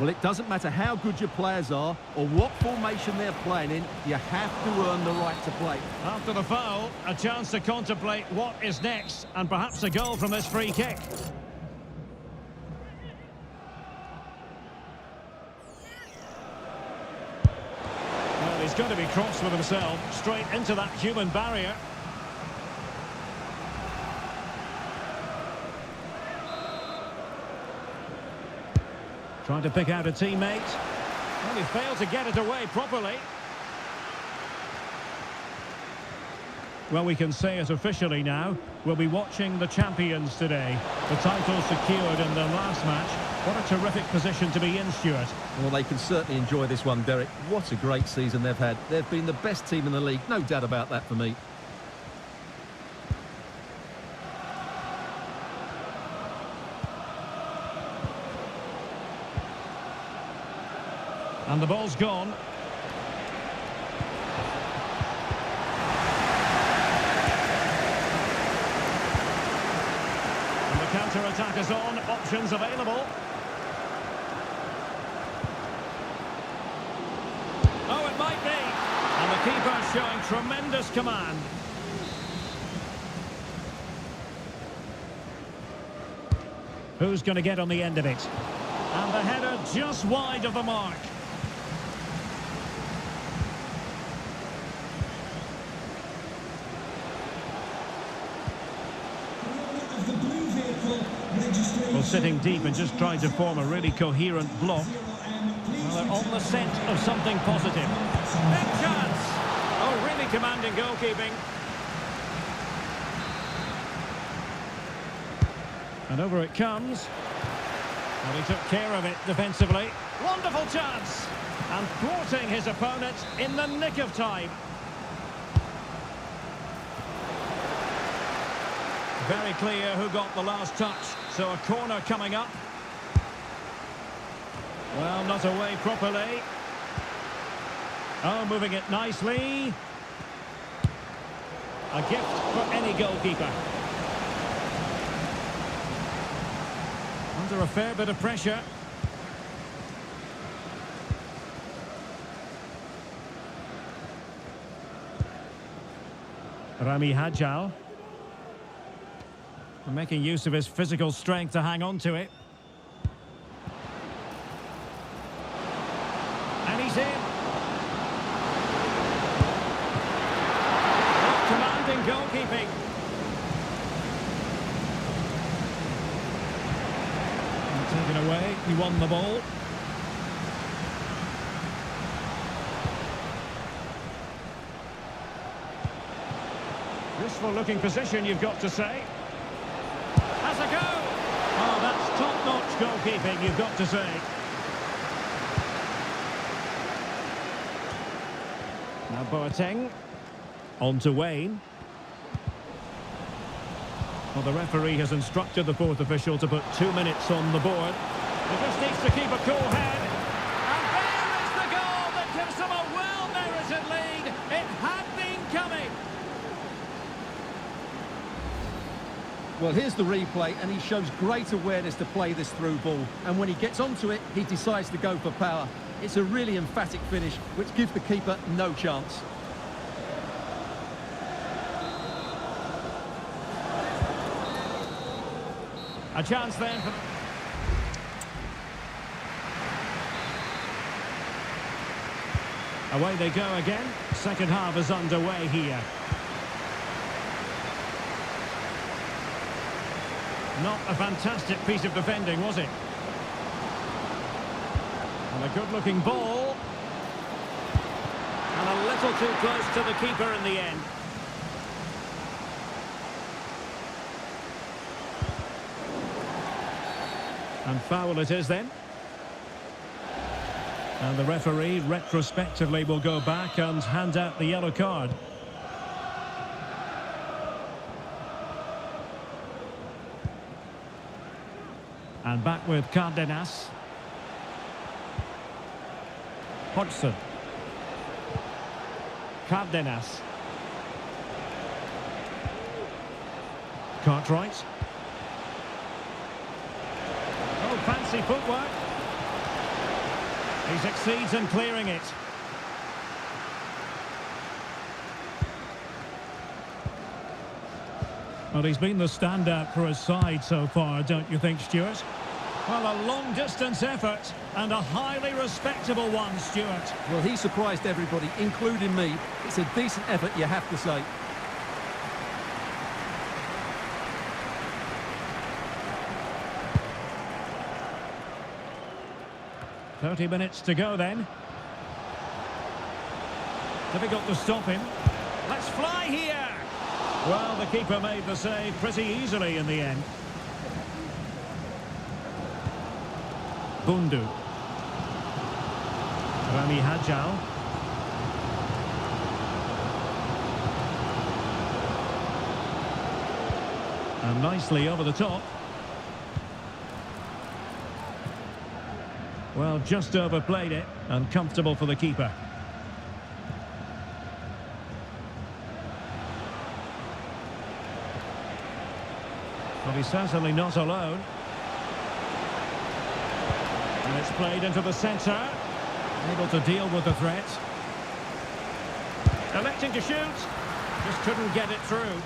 Well, it doesn't matter how good your players are or what formation they're playing in, you have to earn the right to play. After the foul, a chance to contemplate what is next, and perhaps a goal from this free kick. Well, he's going to be cross with himself, straight into that human barrier. Trying to pick out a teammate. Well, he failed to get it away properly. Well, we can say it officially now. We'll be watching the champions today. The title secured in their last match. What a terrific position to be in, Stuart. Well, they can certainly enjoy this one, Derek. What a great season they've had. They've been the best team in the league, no doubt about that for me. And the ball's gone. And the counter-attack is on. Options available. Oh, it might be. And the keeper showing tremendous command. Who's going to get on the end of it? And the header just wide of the mark. Well, sitting deep and just trying to form a really coherent block. Well, they're on the scent of something positive. Big chance! Oh, really commanding goalkeeping. And over it comes. Well, he took care of it defensively. Wonderful chance! And thwarting his opponent in the nick of time. Very clear who got the last touch. So a corner coming up. Well, not away properly. Oh, moving it nicely. A gift for any goalkeeper. Under a fair bit of pressure. Rami Hadjal. Making use of his physical strength to hang on to it. And he's in. Commanding goalkeeping. And taken away, he won the ball. Useful looking position, you've got to say. Has a go! Oh, that's top-notch goalkeeping, you've got to say. Now Boateng. On to Wayne. Well, the referee has instructed the fourth official to put 2 minutes on the board. He just needs to keep a cool head. And there is the goal that gives them a well-merited lead. It had been coming. Well, here's the replay, and he shows great awareness to play this through ball. And when he gets onto it, he decides to go for power. It's a really emphatic finish, which gives the keeper no chance. A chance then for... Away they go again. Second half is underway here. Not a fantastic piece of defending, was it? And a good-looking ball. And a little too close to the keeper in the end. And foul it is then. And the referee retrospectively will go back and hand out the yellow card. And back with Cardenas. Hodgson. Cardenas. Cartwright. Oh, fancy footwork. He succeeds in clearing it. Well, he's been the standout for his side so far, don't you think, Stuart? Well, a long-distance effort and a highly respectable one, Stuart. Well, he surprised everybody, including me. It's a decent effort, you have to say. "30 minutes to go then. Difficult to stop him. Let's fly here! Well, the keeper made the save pretty easily in the end. Bundu. Rami Hajal. And nicely over the top. Well, just overplayed it, and comfortable for the keeper. But he's certainly not alone. And it's played into the centre. Able to deal with the threat. Electing to shoot. Just couldn't get it through.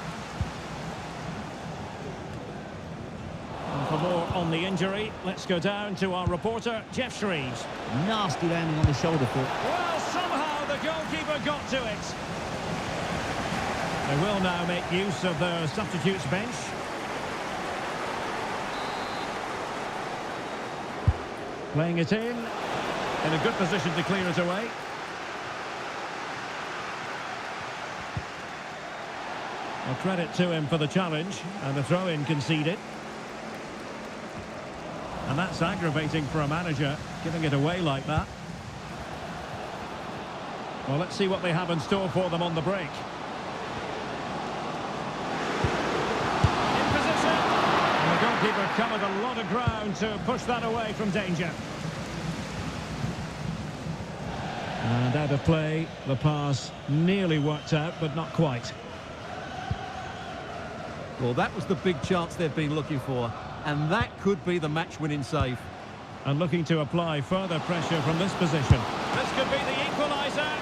And for more on the injury, let's go down to our reporter, Jeff Shreves. Nasty landing on the shoulder foot. Well, somehow the goalkeeper got to it. They will now make use of their substitutes bench. Playing it in a good position to clear it away. Well, credit to him for the challenge, and the throw-in conceded. And that's aggravating for a manager, giving it away like that. Well, let's see what they have in store for them on the break. In position! And the goalkeeper covered a lot of ground to push that away from danger. And out of play, the pass nearly worked out, but not quite. Well, that was the big chance they've been looking for, and that could be the match-winning save. And looking to apply further pressure from this position. This could be the equaliser,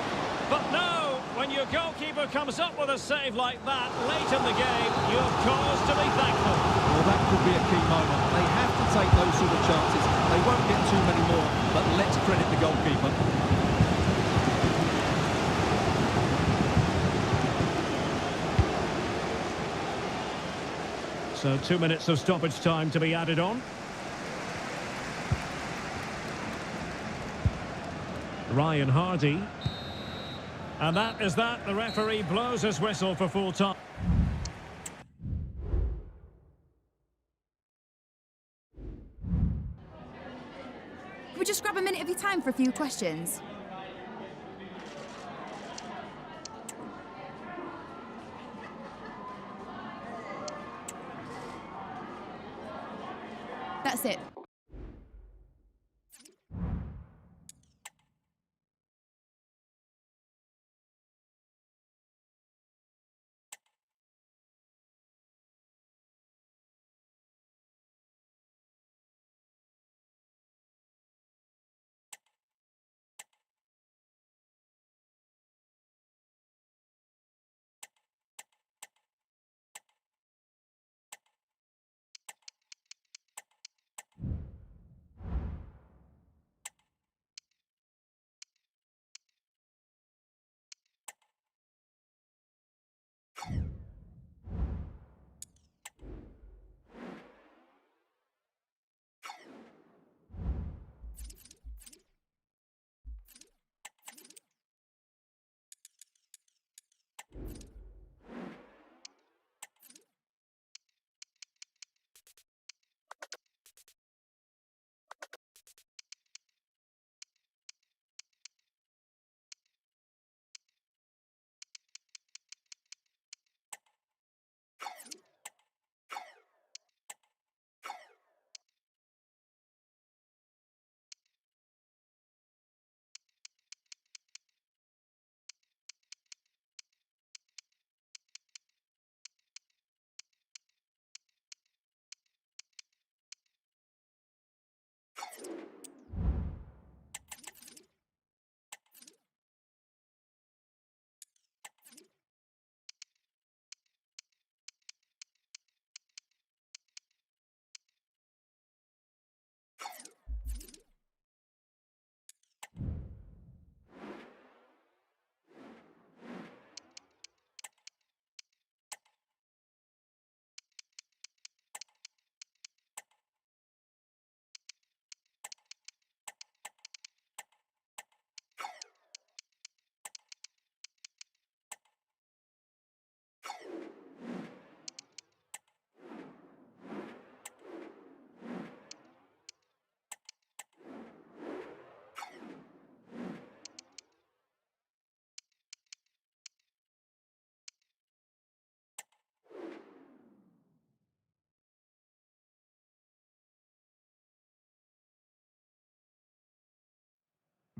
but no! When your goalkeeper comes up with a save like that late in the game, you have cause to be thankful. Well, that could be a key moment. They have to take those sort of chances. They won't get too many more, but let's credit the goalkeeper. So 2 minutes of stoppage time to be added on. Ryan Hardy. And that is that. The referee blows his whistle for full time. Can we just grab a minute of your time for a few questions? That's it.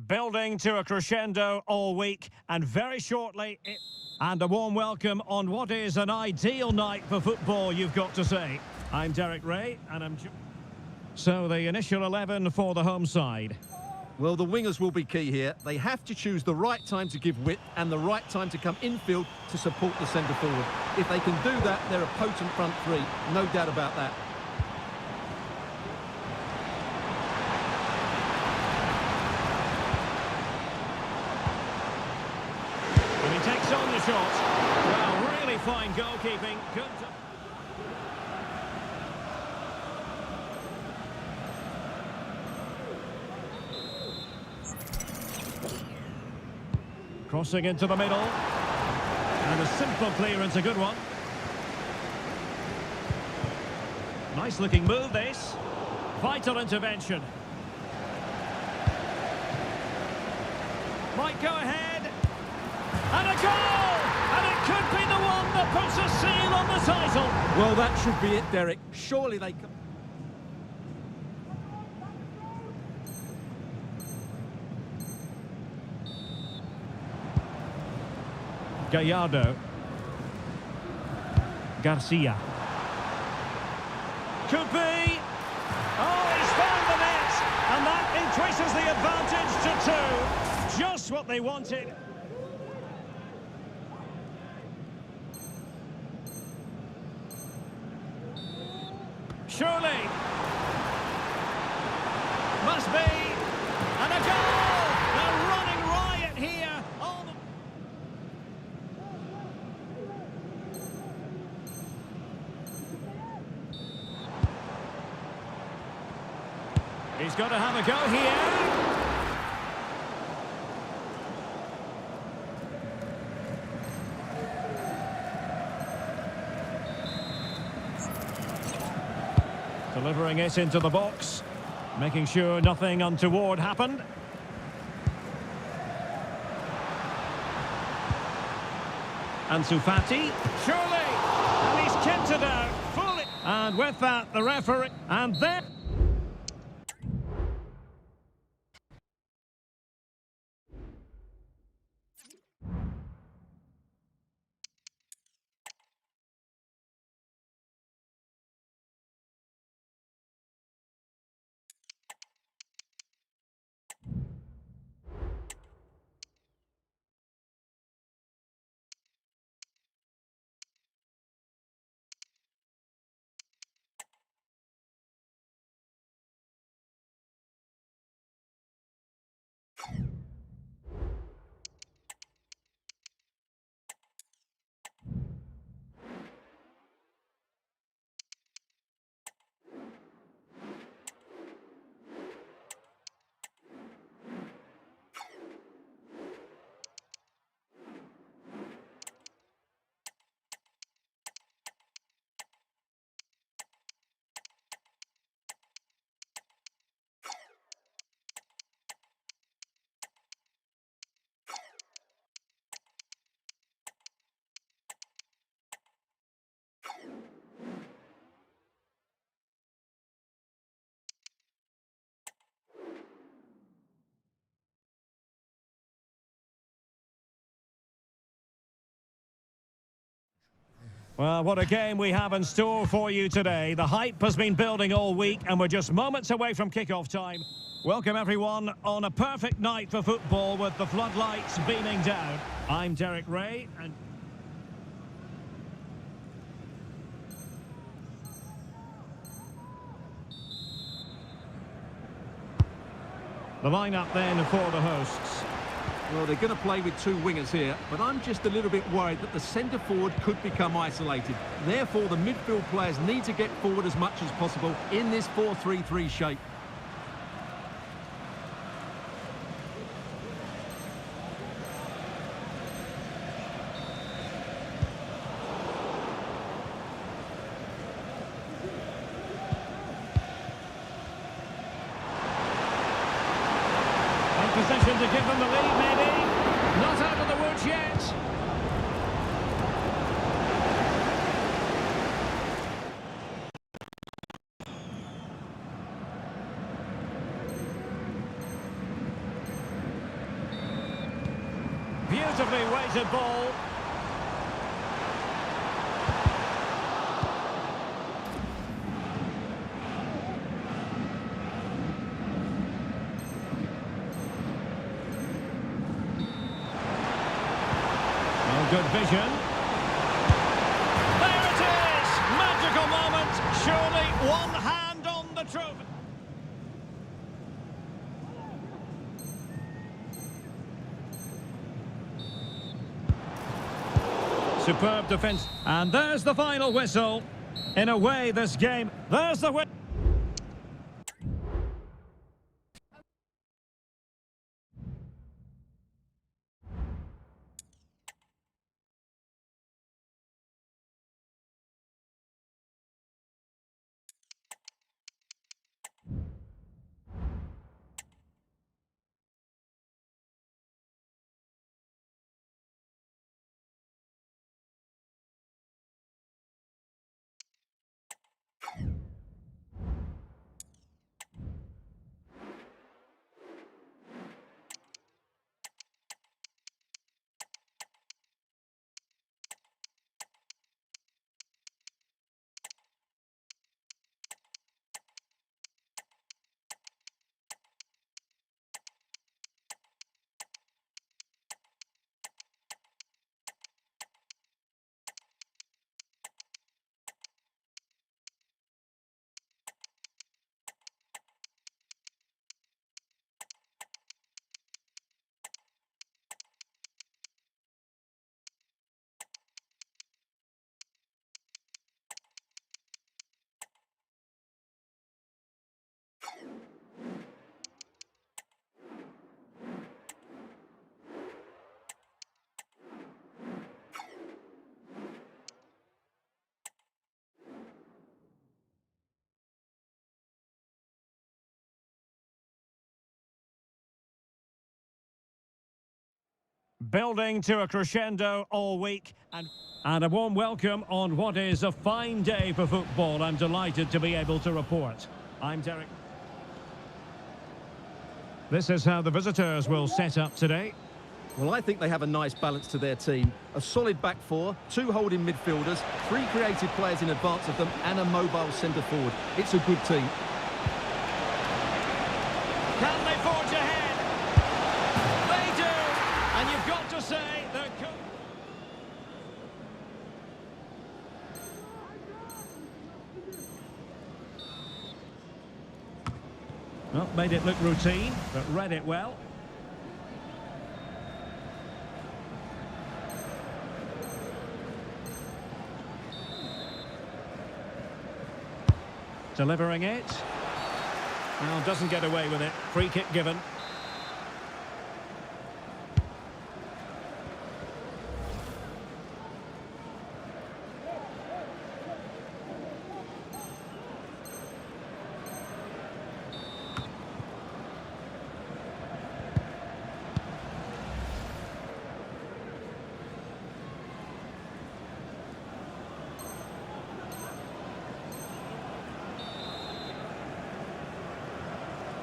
Building to a crescendo all week, and very shortly, and a warm welcome on what is an ideal night for football, you've got to say. I'm Derek Ray, and I'm... So the initial 11 for the home side. Well, the wingers will be key here. They have to choose the right time to give width and the right time to come infield to support the centre forward. If they can do that, they're a potent front three, no doubt about that. Takes on the shot. Well, really fine goalkeeping. Good. Crossing into the middle. And a simple clearance, a good one. Nice looking move, this. Vital intervention. Might go ahead. And a goal! And it could be the one that puts a seal on the title. Well, that should be it, Derek. Surely they can... Gallardo. Garcia. Could be. Oh, he's found the net. And that increases the advantage to 2. Just what they wanted. Surely. Must be. And a goal! They're running riot here. He's got to have a go here. Delivering it into the box, making sure nothing untoward happened. Ansu Fati, surely, and he's kept it out fully. And with that, the referee, and then... Well, what a game we have in store for you today. The hype has been building all week and we're just moments away from kick-off time. Welcome everyone on a perfect night for football with the floodlights beaming down. I'm Derek Ray and... The lineup then for the hosts. Well, they're going to play with two wingers here, but I'm just a little bit worried that the centre forward could become isolated. Therefore, the midfield players need to get forward as much as possible in this 4-3-3 shape. Position to give them the lead, maybe. Not out of the woods yet. Beautifully weighted ball. Good vision. There it is! Magical moment. Surely one hand on the trophy. Superb defence. And there's the final whistle. In a way, this game... There's the whistle. Building to a crescendo all week and a warm welcome on what is a fine day for football. I'm delighted to be able to report. I'm Derek. This is how the visitors will set up today. Well, I think they have a nice balance to their team. A solid back four, two holding midfielders, three creative players in advance of them and a mobile centre forward. It's a good team. Can they forge ahead? They do! And you've got to say they're... Well, made it look routine, but read it well. Delivering it. Well, doesn't get away with it. Free kick given.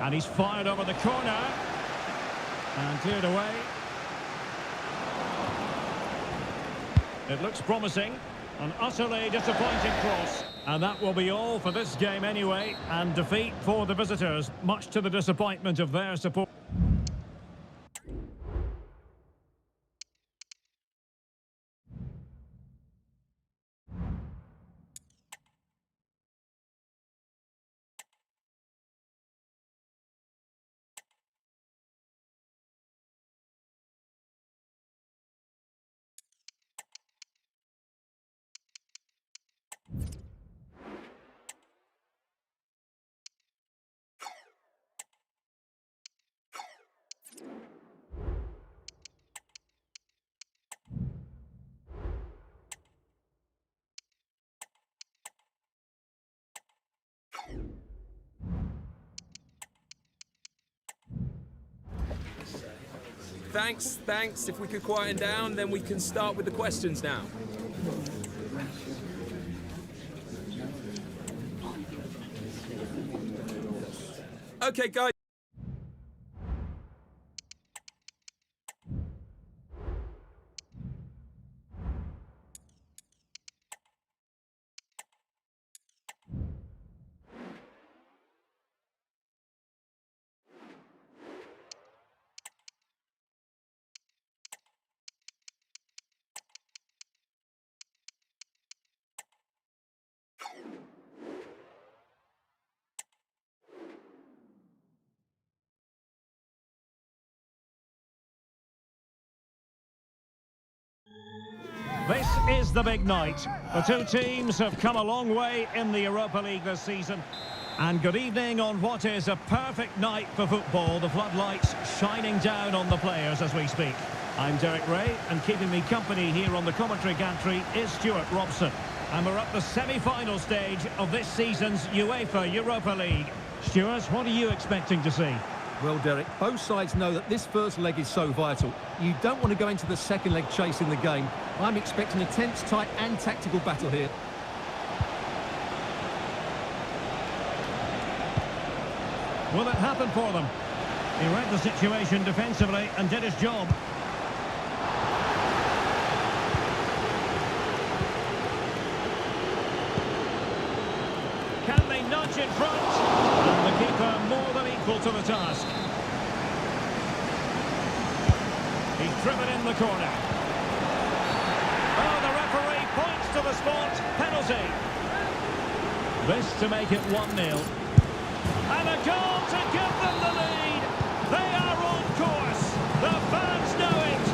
And he's fired over the corner. And cleared away. It looks promising. An utterly disappointing cross. And that will be all for this game anyway. And defeat for the visitors, much to the disappointment of their support. Thanks. If we could quieten down, then we can start with the questions now. Okay, guys. This is the big night. The two teams have come a long way in the Europa League this season. And good evening on what is a perfect night for football. The floodlights shining down on the players as we speak. I'm Derek Ray, and keeping me company here on the commentary gantry is Stuart Robson. And we're at the semi-final stage of this season's UEFA Europa League. Stuart, what are you expecting to see? Well, Derek, both sides know that this first leg is so vital. You don't want to go into the second leg chasing the game. I'm expecting a tense, tight and tactical battle here. Will it happen for them? He read the situation defensively and did his job. Can they nudge in front? And the keeper more than equal to the task. He's driven in the corner. Oh, the referee points to the spot. Penalty. This to make it 1-0. And a goal to give them the lead. They are on course. The fans know it.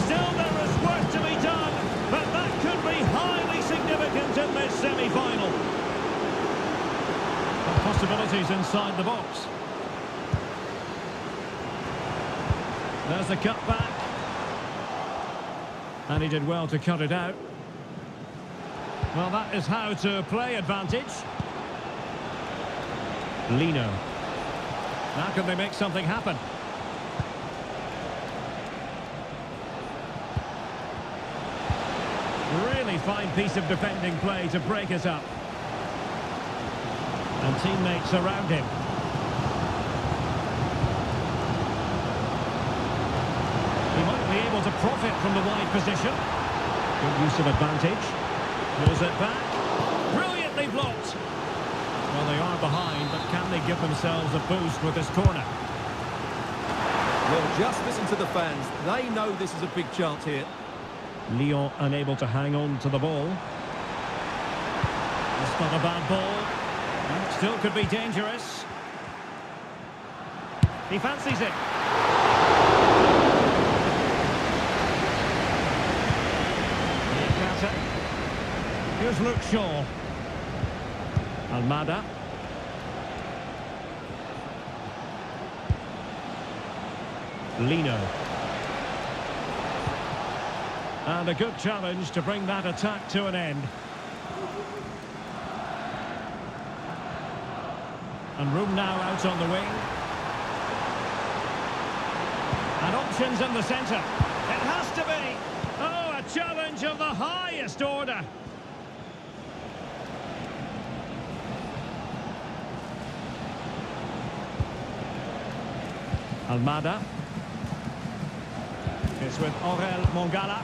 Still there is work to be done, but that could be highly significant in this semi-final. Possibilities inside the box. There's the cut back. And he did well to cut it out. Well, that is how to play advantage. Lino. Now can they make something happen? Really fine piece of defending play to break it up. And teammates around him. He might be able to profit from the wide position. Good use of advantage. Pulls it back. Brilliantly blocked. Well, they are behind, but can they give themselves a boost with this corner? Well, just listen to the fans. They know this is a big chance here. Lyon unable to hang on to the ball. It's not a bad ball. Still could be dangerous. He fancies it. Here's Luke Shaw. Almada. Lino. And a good challenge to bring that attack to an end. And room now out on the wing. And options in the centre. It has to be. Oh, a challenge of the highest order. Almada. It's with Aurel Mongala.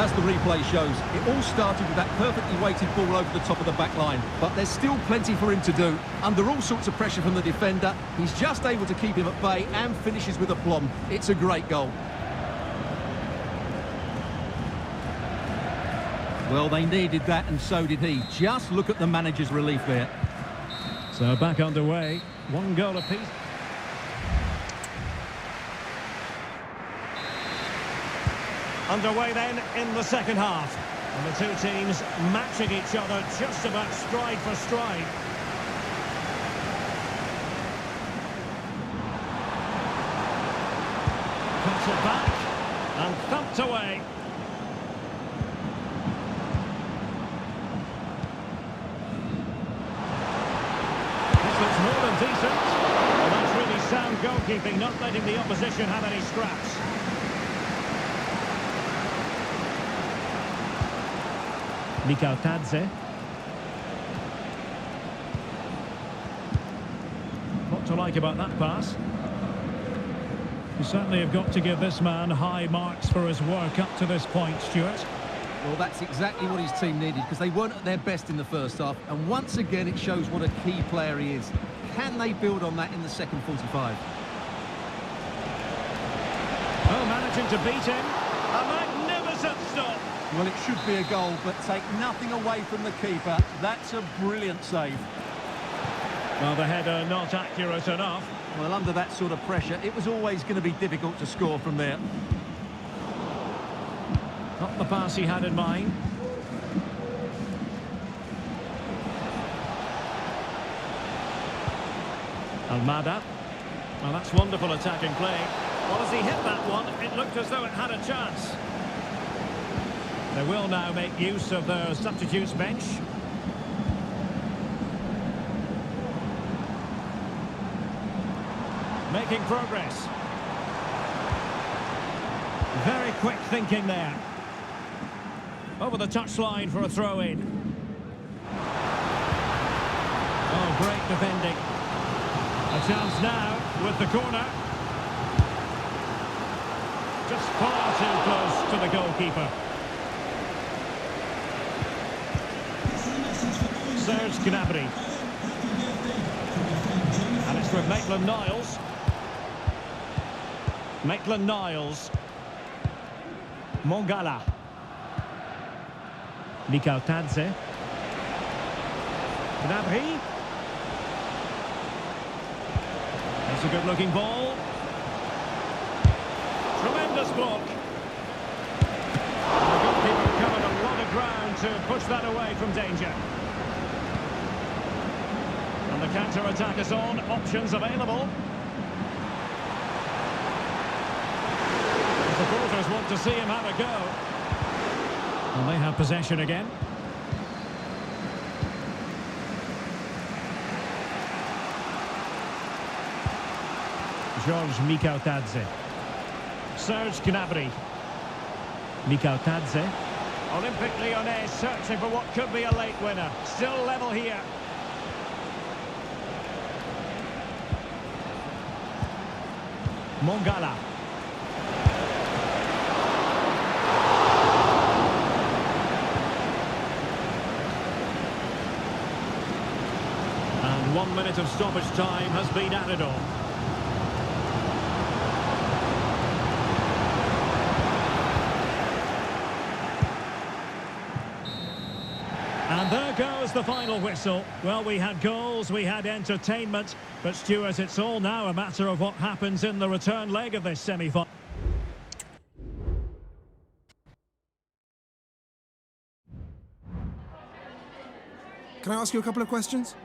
As the replay shows, it all started with that perfectly weighted ball over the top of the back line. But there's still plenty for him to do. Under all sorts of pressure from the defender, he's just able to keep him at bay and finishes with aplomb. It's a great goal. Well, they needed that, and so did he. Just look at the manager's relief there. So back underway, 1 goal apiece. Underway then in the second half. And the two teams matching each other just about stride for stride. Cuts it back and thumped away. This looks more than decent. And that's really sound goalkeeping, not letting the opposition have any scraps. Tadze. What to like about that pass? You certainly have got to give this man high marks for his work up to this point, Stuart. Well, that's exactly what his team needed, because they weren't at their best in the first half, and once again it shows what a key player he is. Can they build on that in the second 45? Oh, managing to beat him. A magnificent stop. Well, it should be a goal, but take nothing away from the keeper. That's a brilliant save. Well, the header not accurate enough. Well, under that sort of pressure, it was always going to be difficult to score from there. Not the pass he had in mind. Almada. Well, that's wonderful attacking play. Well, as he hit that one, it looked as though it had a chance. They will now make use of their substitutes bench. Making progress. Very quick thinking there. Over the touchline for a throw-in. Oh, great defending. A chance now with the corner. Just far too close to the goalkeeper. Serge Gnabry. And it's with Maitland-Niles. Maitland-Niles. Mongala. Tadze. Gnabry. That's a good-looking ball. Tremendous block. The goalkeeper covered a lot of ground to push that away from danger. And the counter-attack is on. Options available. The supporters want to see him have a go. And they have possession again. Georges Tadze. Serge Gnabry. Tadze. Olympique Lyonnais searching for what could be a late winner. Still level here. Mongala. And 1 minute of stoppage time has been added on. And there goes the final whistle. Well, we had goals, we had entertainment, but Stuart, it's all now a matter of what happens in the return leg of this semi-final. Can I ask you a couple of questions?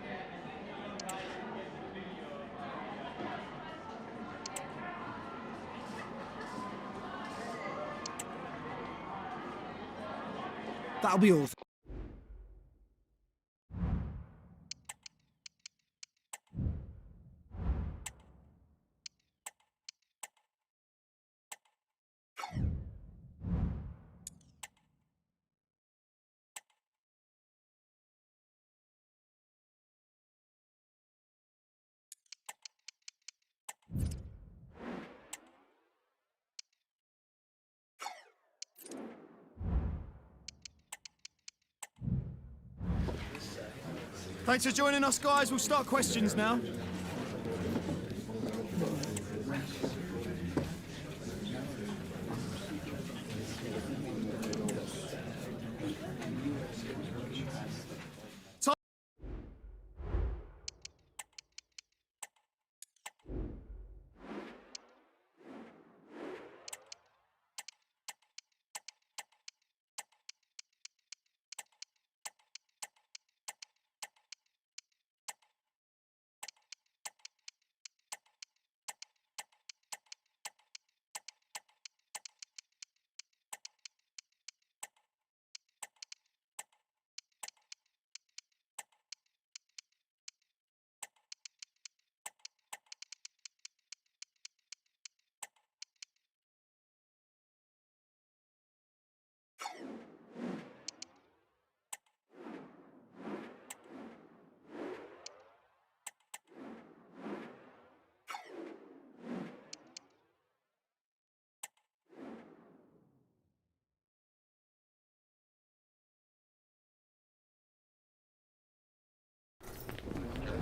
That'll be all. Thanks for joining us, guys. We'll start questions now.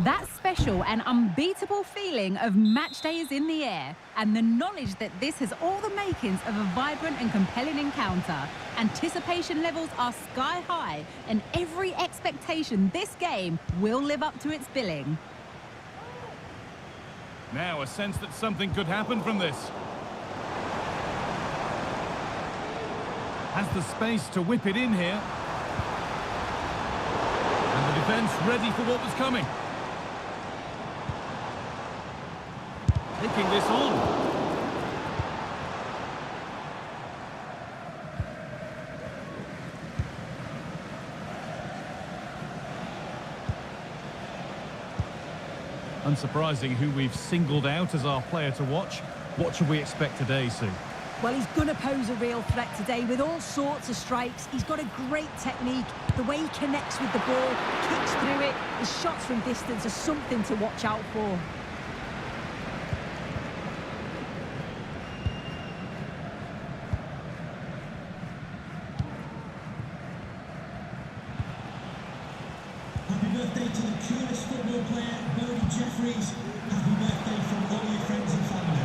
That special and unbeatable feeling of match day is in the air, and the knowledge that this has all the makings of a vibrant and compelling encounter. Anticipation levels are sky high, and every expectation this game will live up to its billing. Now a sense that something could happen from this. Has the space to whip it in here. And the defence ready for what was coming. Taking this on. Unsurprising who we've singled out as our player to watch. What should we expect today, Sue? Well, he's going to pose a real threat today with all sorts of strikes. He's got a great technique. The way he connects with the ball, kicks through it, his shots from distance are something to watch out for. Happy birthday to the coolest football player, Bodie Jeffries. Happy birthday from all your friends and family.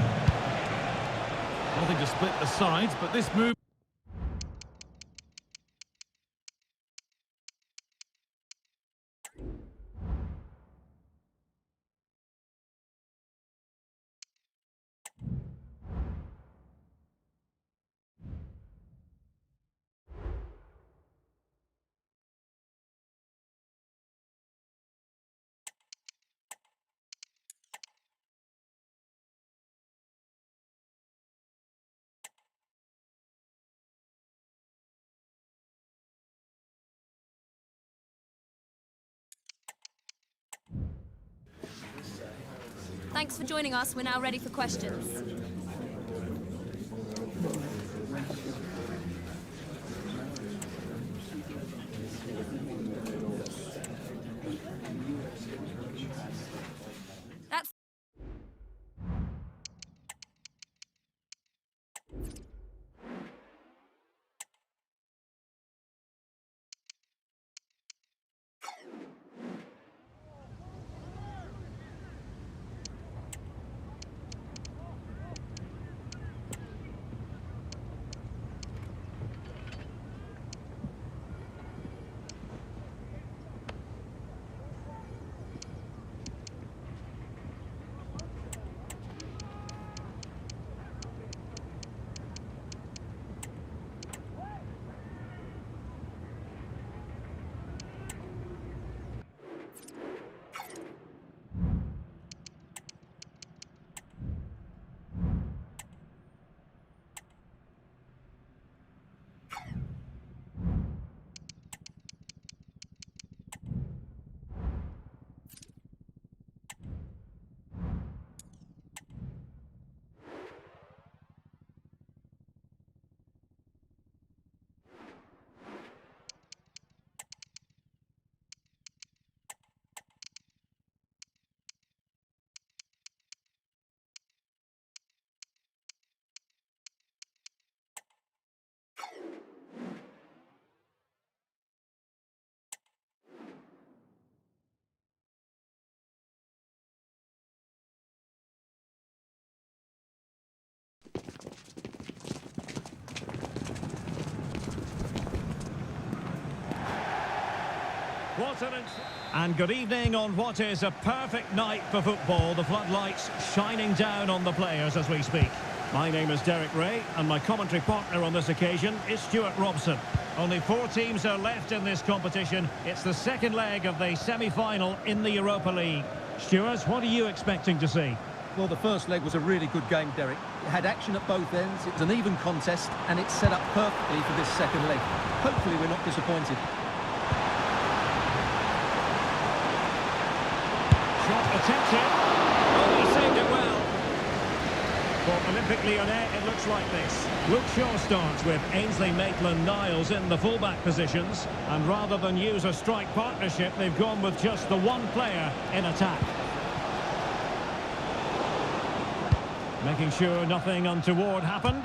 Nothing to split the sides, but this move... Thanks for joining us. We're now ready for questions. That's And good evening on what is a perfect night for football. The floodlights shining down on the players as we speak. My name is Derek Ray, and my commentary partner on this occasion is Stuart Robson. Only 4 teams are left in this competition. It's the second leg of the semi-final in the Europa League. Stuart, what are you expecting to see? Well, the first leg was a really good game, Derek. It had action at both ends, it was an even contest, and it's set up perfectly for this second leg. Hopefully we're not disappointed. Shot attempted. Oh, he saved it well. For Olympique Lyonnais, it looks like this. Luke Shaw starts with Ainsley Maitland-Niles in the fullback positions, and rather than use a strike partnership, they've gone with just the one player in attack. Making sure nothing untoward happened.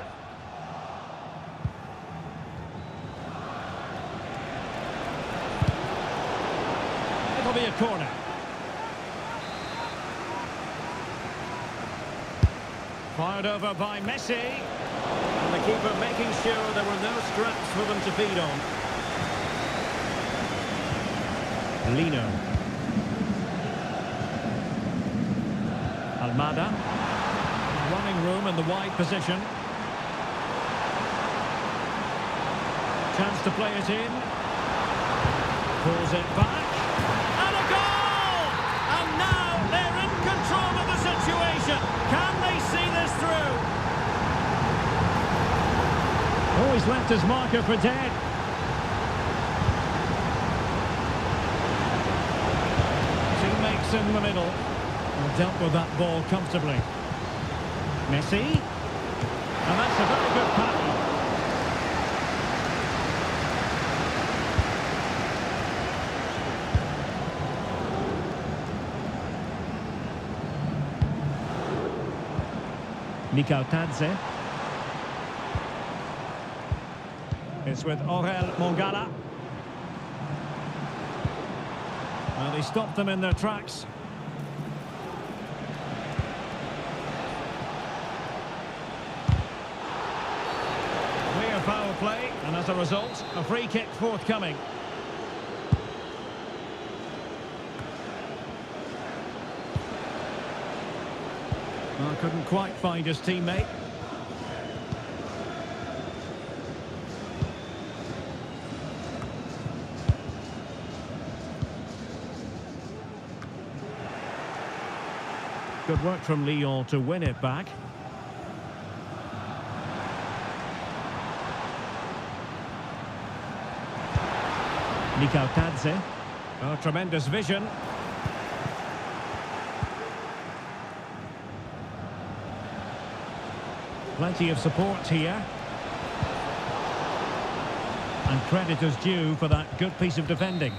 It'll be a corner. Fired over by Messi. And the keeper making sure there were no scraps for them to feed on. Lino. Almada. Running room in the wide position. Chance to play it in. Pulls it back. And a goal! And now they're in control of the situation. Can they see this through? Oh, he's left his marker for dead. Teammates in the middle. And dealt with that ball comfortably. Messi, and that's a very good pass. Mikautadze. It's with Orel Mongala. Well, they stopped them in their tracks. Foul play, and as a result, a free kick forthcoming. Well, couldn't quite find his teammate. Good work from Lyon to win it back. Mikautadze. Oh, tremendous vision. Plenty of support here. And credit is due for that good piece of defending.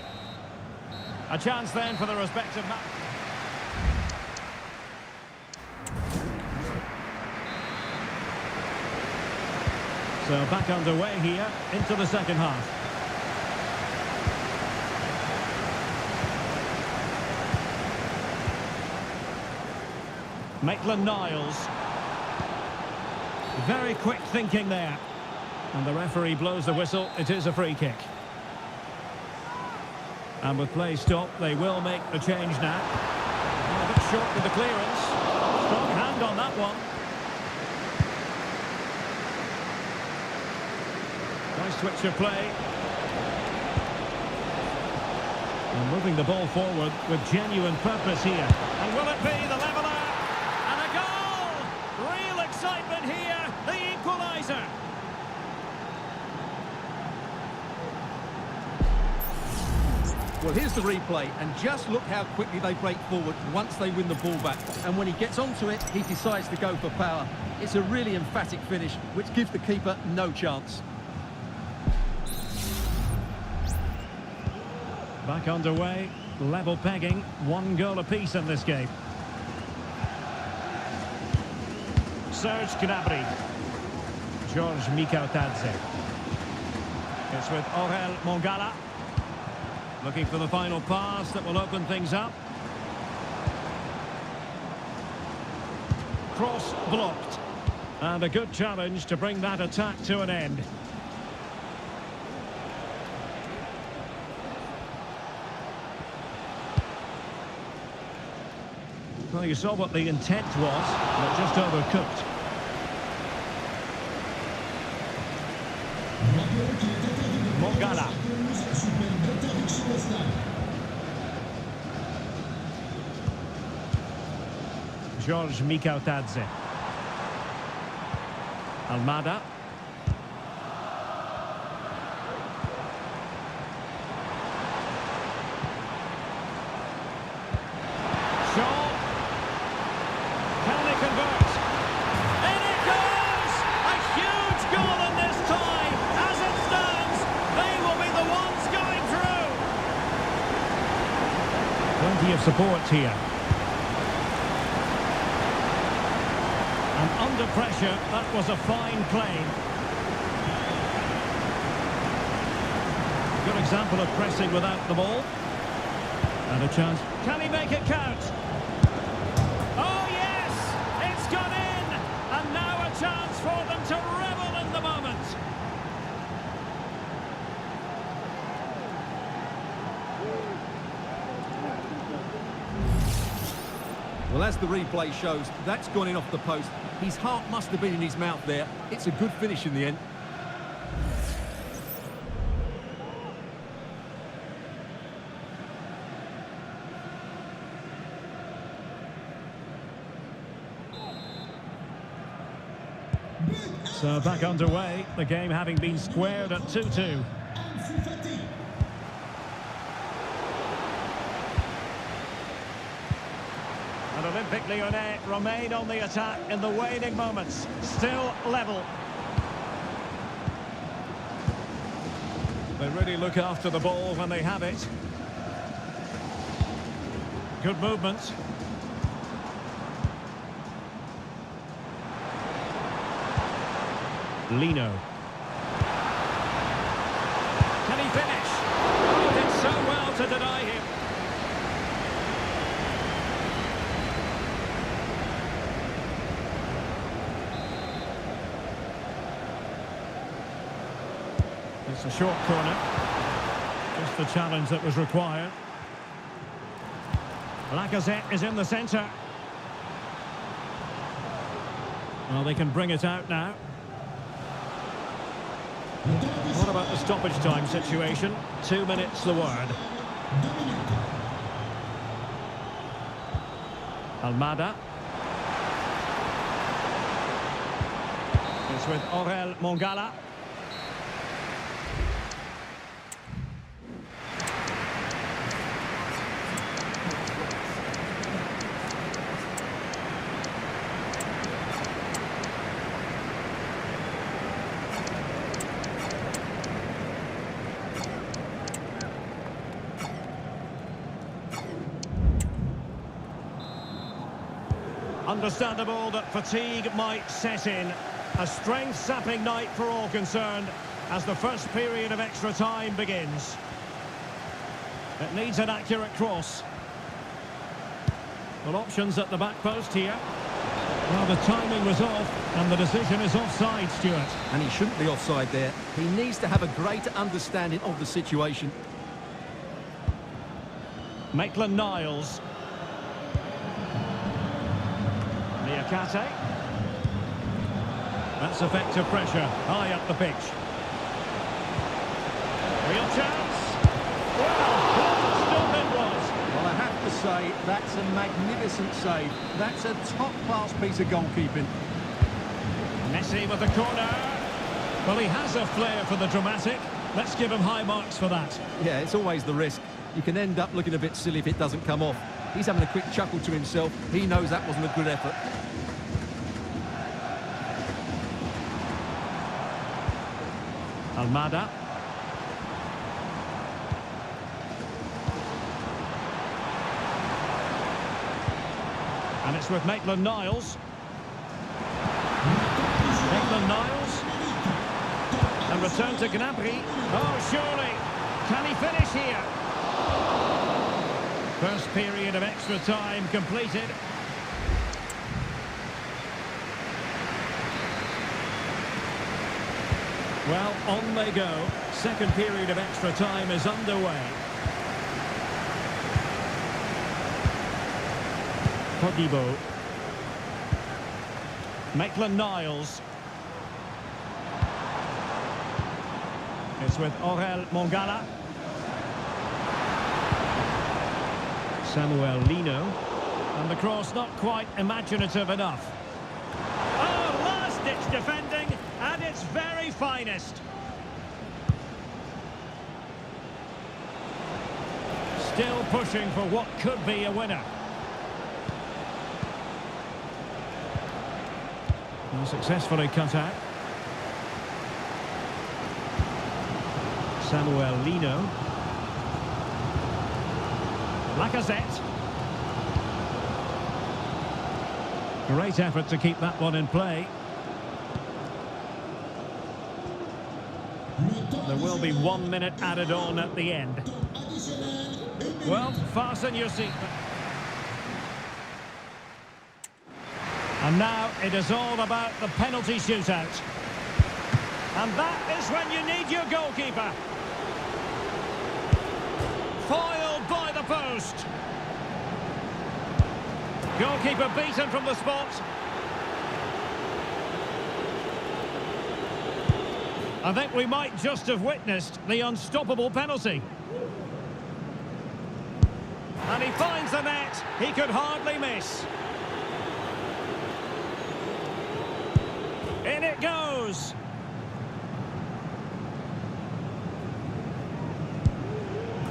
A chance then for the respective match. So back underway here into the second half. Maitland-Niles. Very quick thinking there. And the referee blows the whistle. It is a free kick. And with play stopped, they will make the change now. Oh, a bit short with the clearance. Strong hand on that one. Nice switch of play. And moving the ball forward with genuine purpose here. And will it be the leveller? Excitement here, the equaliser. Well, here's the replay, and just look how quickly they break forward once they win the ball back. And when he gets onto it, he decides to go for power. It's a really emphatic finish, which gives the keeper no chance. Back underway, level pegging, 1 goal apiece in this game. Serge Gnabry. George Mikautadze. It's with Orel Mongala. Looking for the final pass that will open things up. Cross blocked. And a good challenge to bring that attack to an end. Well, you saw what the intent was, but just overcooked. Mongala. George Mikautadze. Almada. Shaw. Can they convert? In it goes! A huge goal in this tie. As it stands, they will be the ones going through. Plenty of support here. And under pressure, that was a fine play. Good example of pressing without the ball. And a chance. Can he make it count? Oh, yes! It's gone in! And now a chance for them to revel in the moment. Well, as the replay shows, that's gone in off the post. His heart must have been in his mouth there. It's a good finish in the end. So back underway, the game having been squared at 2-2. And Olympique Lyonnais remain on the attack in the waning moments. Still level. They really look after the ball when they have it. Good movement. Lino. Can he finish? Oh, did so well to deny him. It's a short corner. Just the challenge that was required. Lacazette is in the centre. Well, they can bring it out now. What about the stoppage time situation? 2 minutes the word. Almada. It's with Aurel Mongala. Understandable that fatigue might set in. A strength-sapping night for all concerned as the first period of extra time begins. It needs an accurate cross. Well, options at the back post here. Well, the timing was off and the decision is offside, Stuart. And he shouldn't be offside there. He needs to have a greater understanding of the situation. Maitland-Niles. Niakate. That's effective pressure, high up the pitch. Real chance. Well, what a stop it was. Well, I have to say, that's a magnificent save. That's a top-class piece of goalkeeping. Messi with the corner. Well, he has a flair for the dramatic. Let's give him high marks for that. Yeah, it's always the risk. You can end up looking a bit silly if it doesn't come off. He's having a quick chuckle to himself. He knows that wasn't a good effort. Almada. And it's with Maitland-Niles. Maitland-Niles. And return to Gnabry. Oh, surely. Can he finish here? First period of extra time completed. Well, on they go. Second period of extra time is underway. Todibo. Maitland-Niles. It's with Aurel Mongala. Samuel Lino. And the cross not quite imaginative enough. Oh, last-ditch defending at its very finest. Still pushing for what could be a winner. And successfully cut out. Samuel Lino. Lacazette. Great effort to keep that one in play. There will be 1 minute added on at the end. Well, fasten your seat. And now it is all about the penalty shootout. And that is when you need your goalkeeper. Foiled by the post. Goalkeeper beaten from the spot. I think we might just have witnessed the unstoppable penalty. And he finds the net. He could hardly miss. In it goes.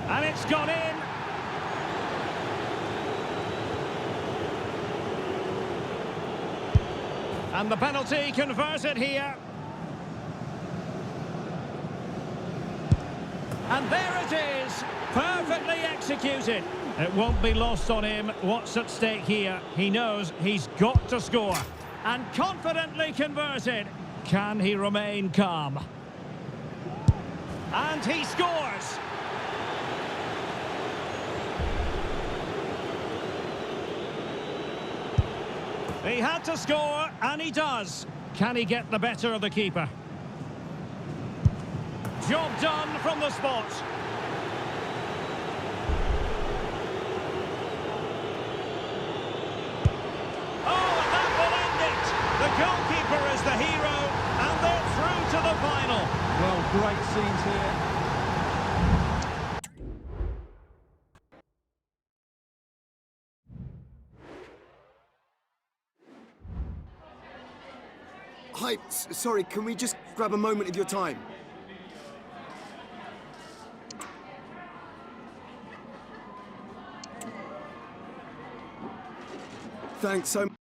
And it's gone in. And the penalty converted here. And there it is, perfectly executed. It won't be lost on him what's at stake here. He knows he's got to score. And confidently converted. Can he remain calm? And he scores. He had to score, and he does. Can he get the better of the keeper? Job done from the spot. Oh, and that will end it. The goalkeeper is the hero, and they're through to the final. Well, great scenes here. Hi, sorry, can we just grab a moment of your time? Thanks so much.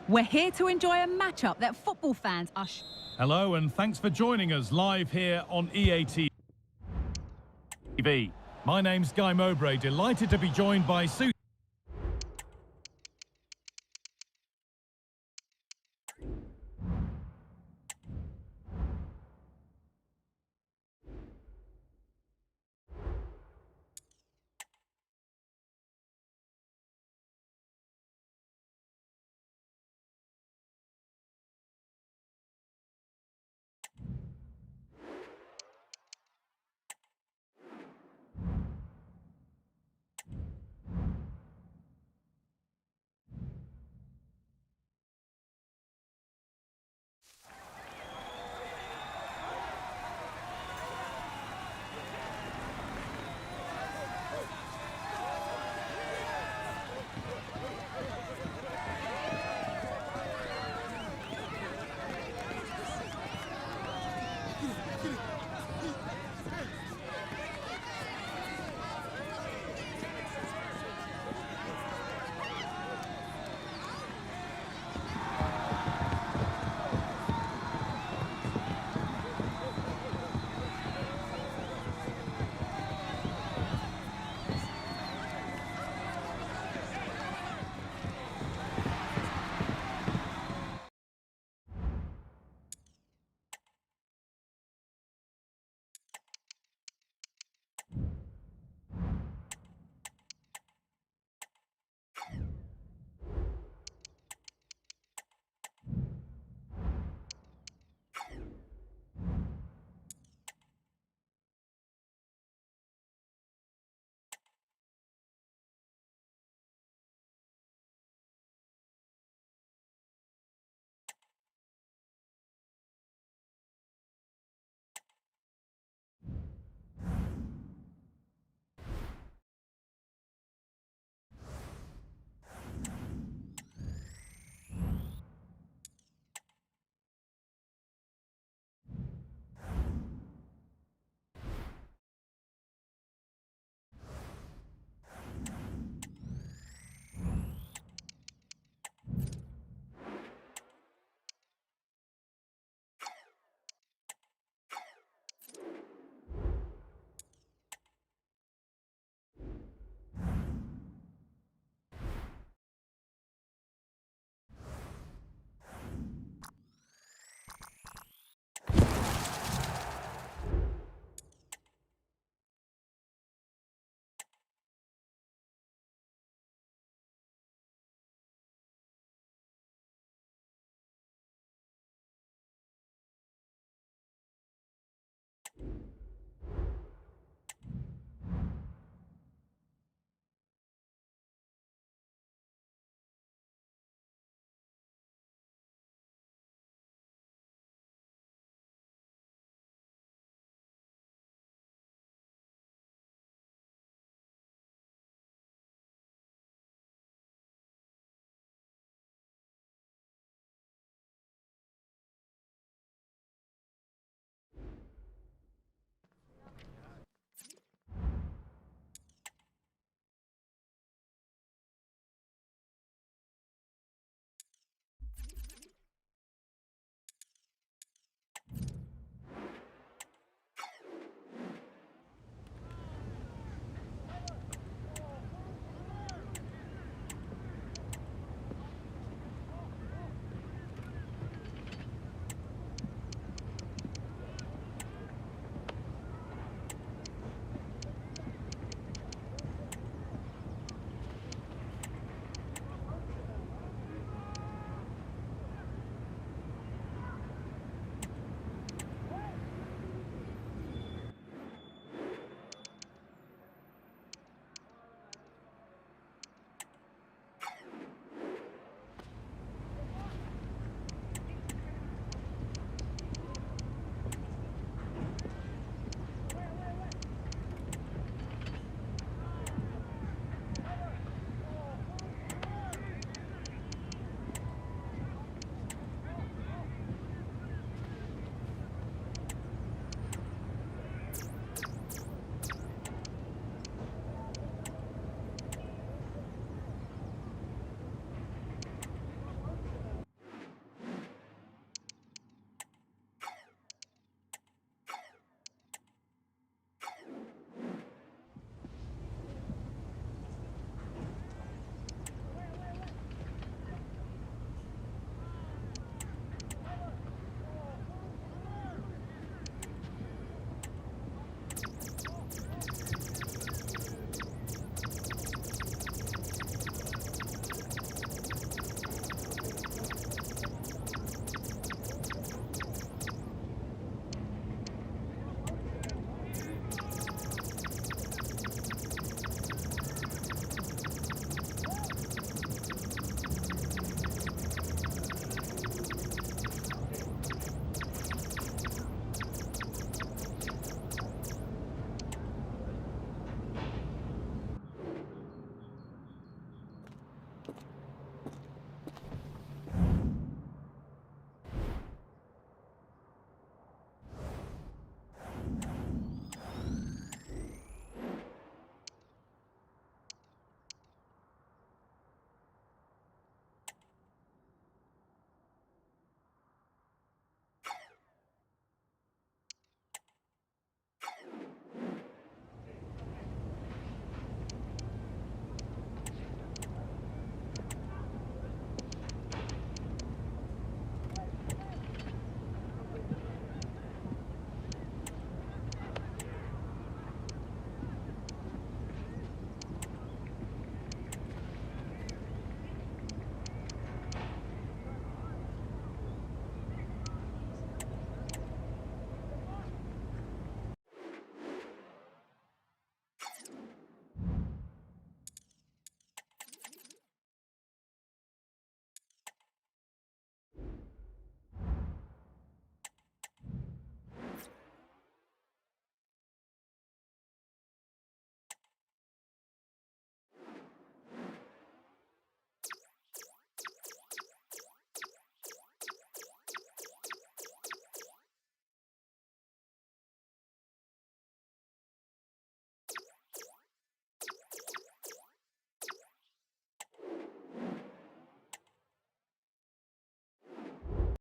We're here to enjoy a matchup that football fans are... Hello, and thanks for joining us live here on EA TV. My name's Guy Mowbray, delighted to be joined by Sue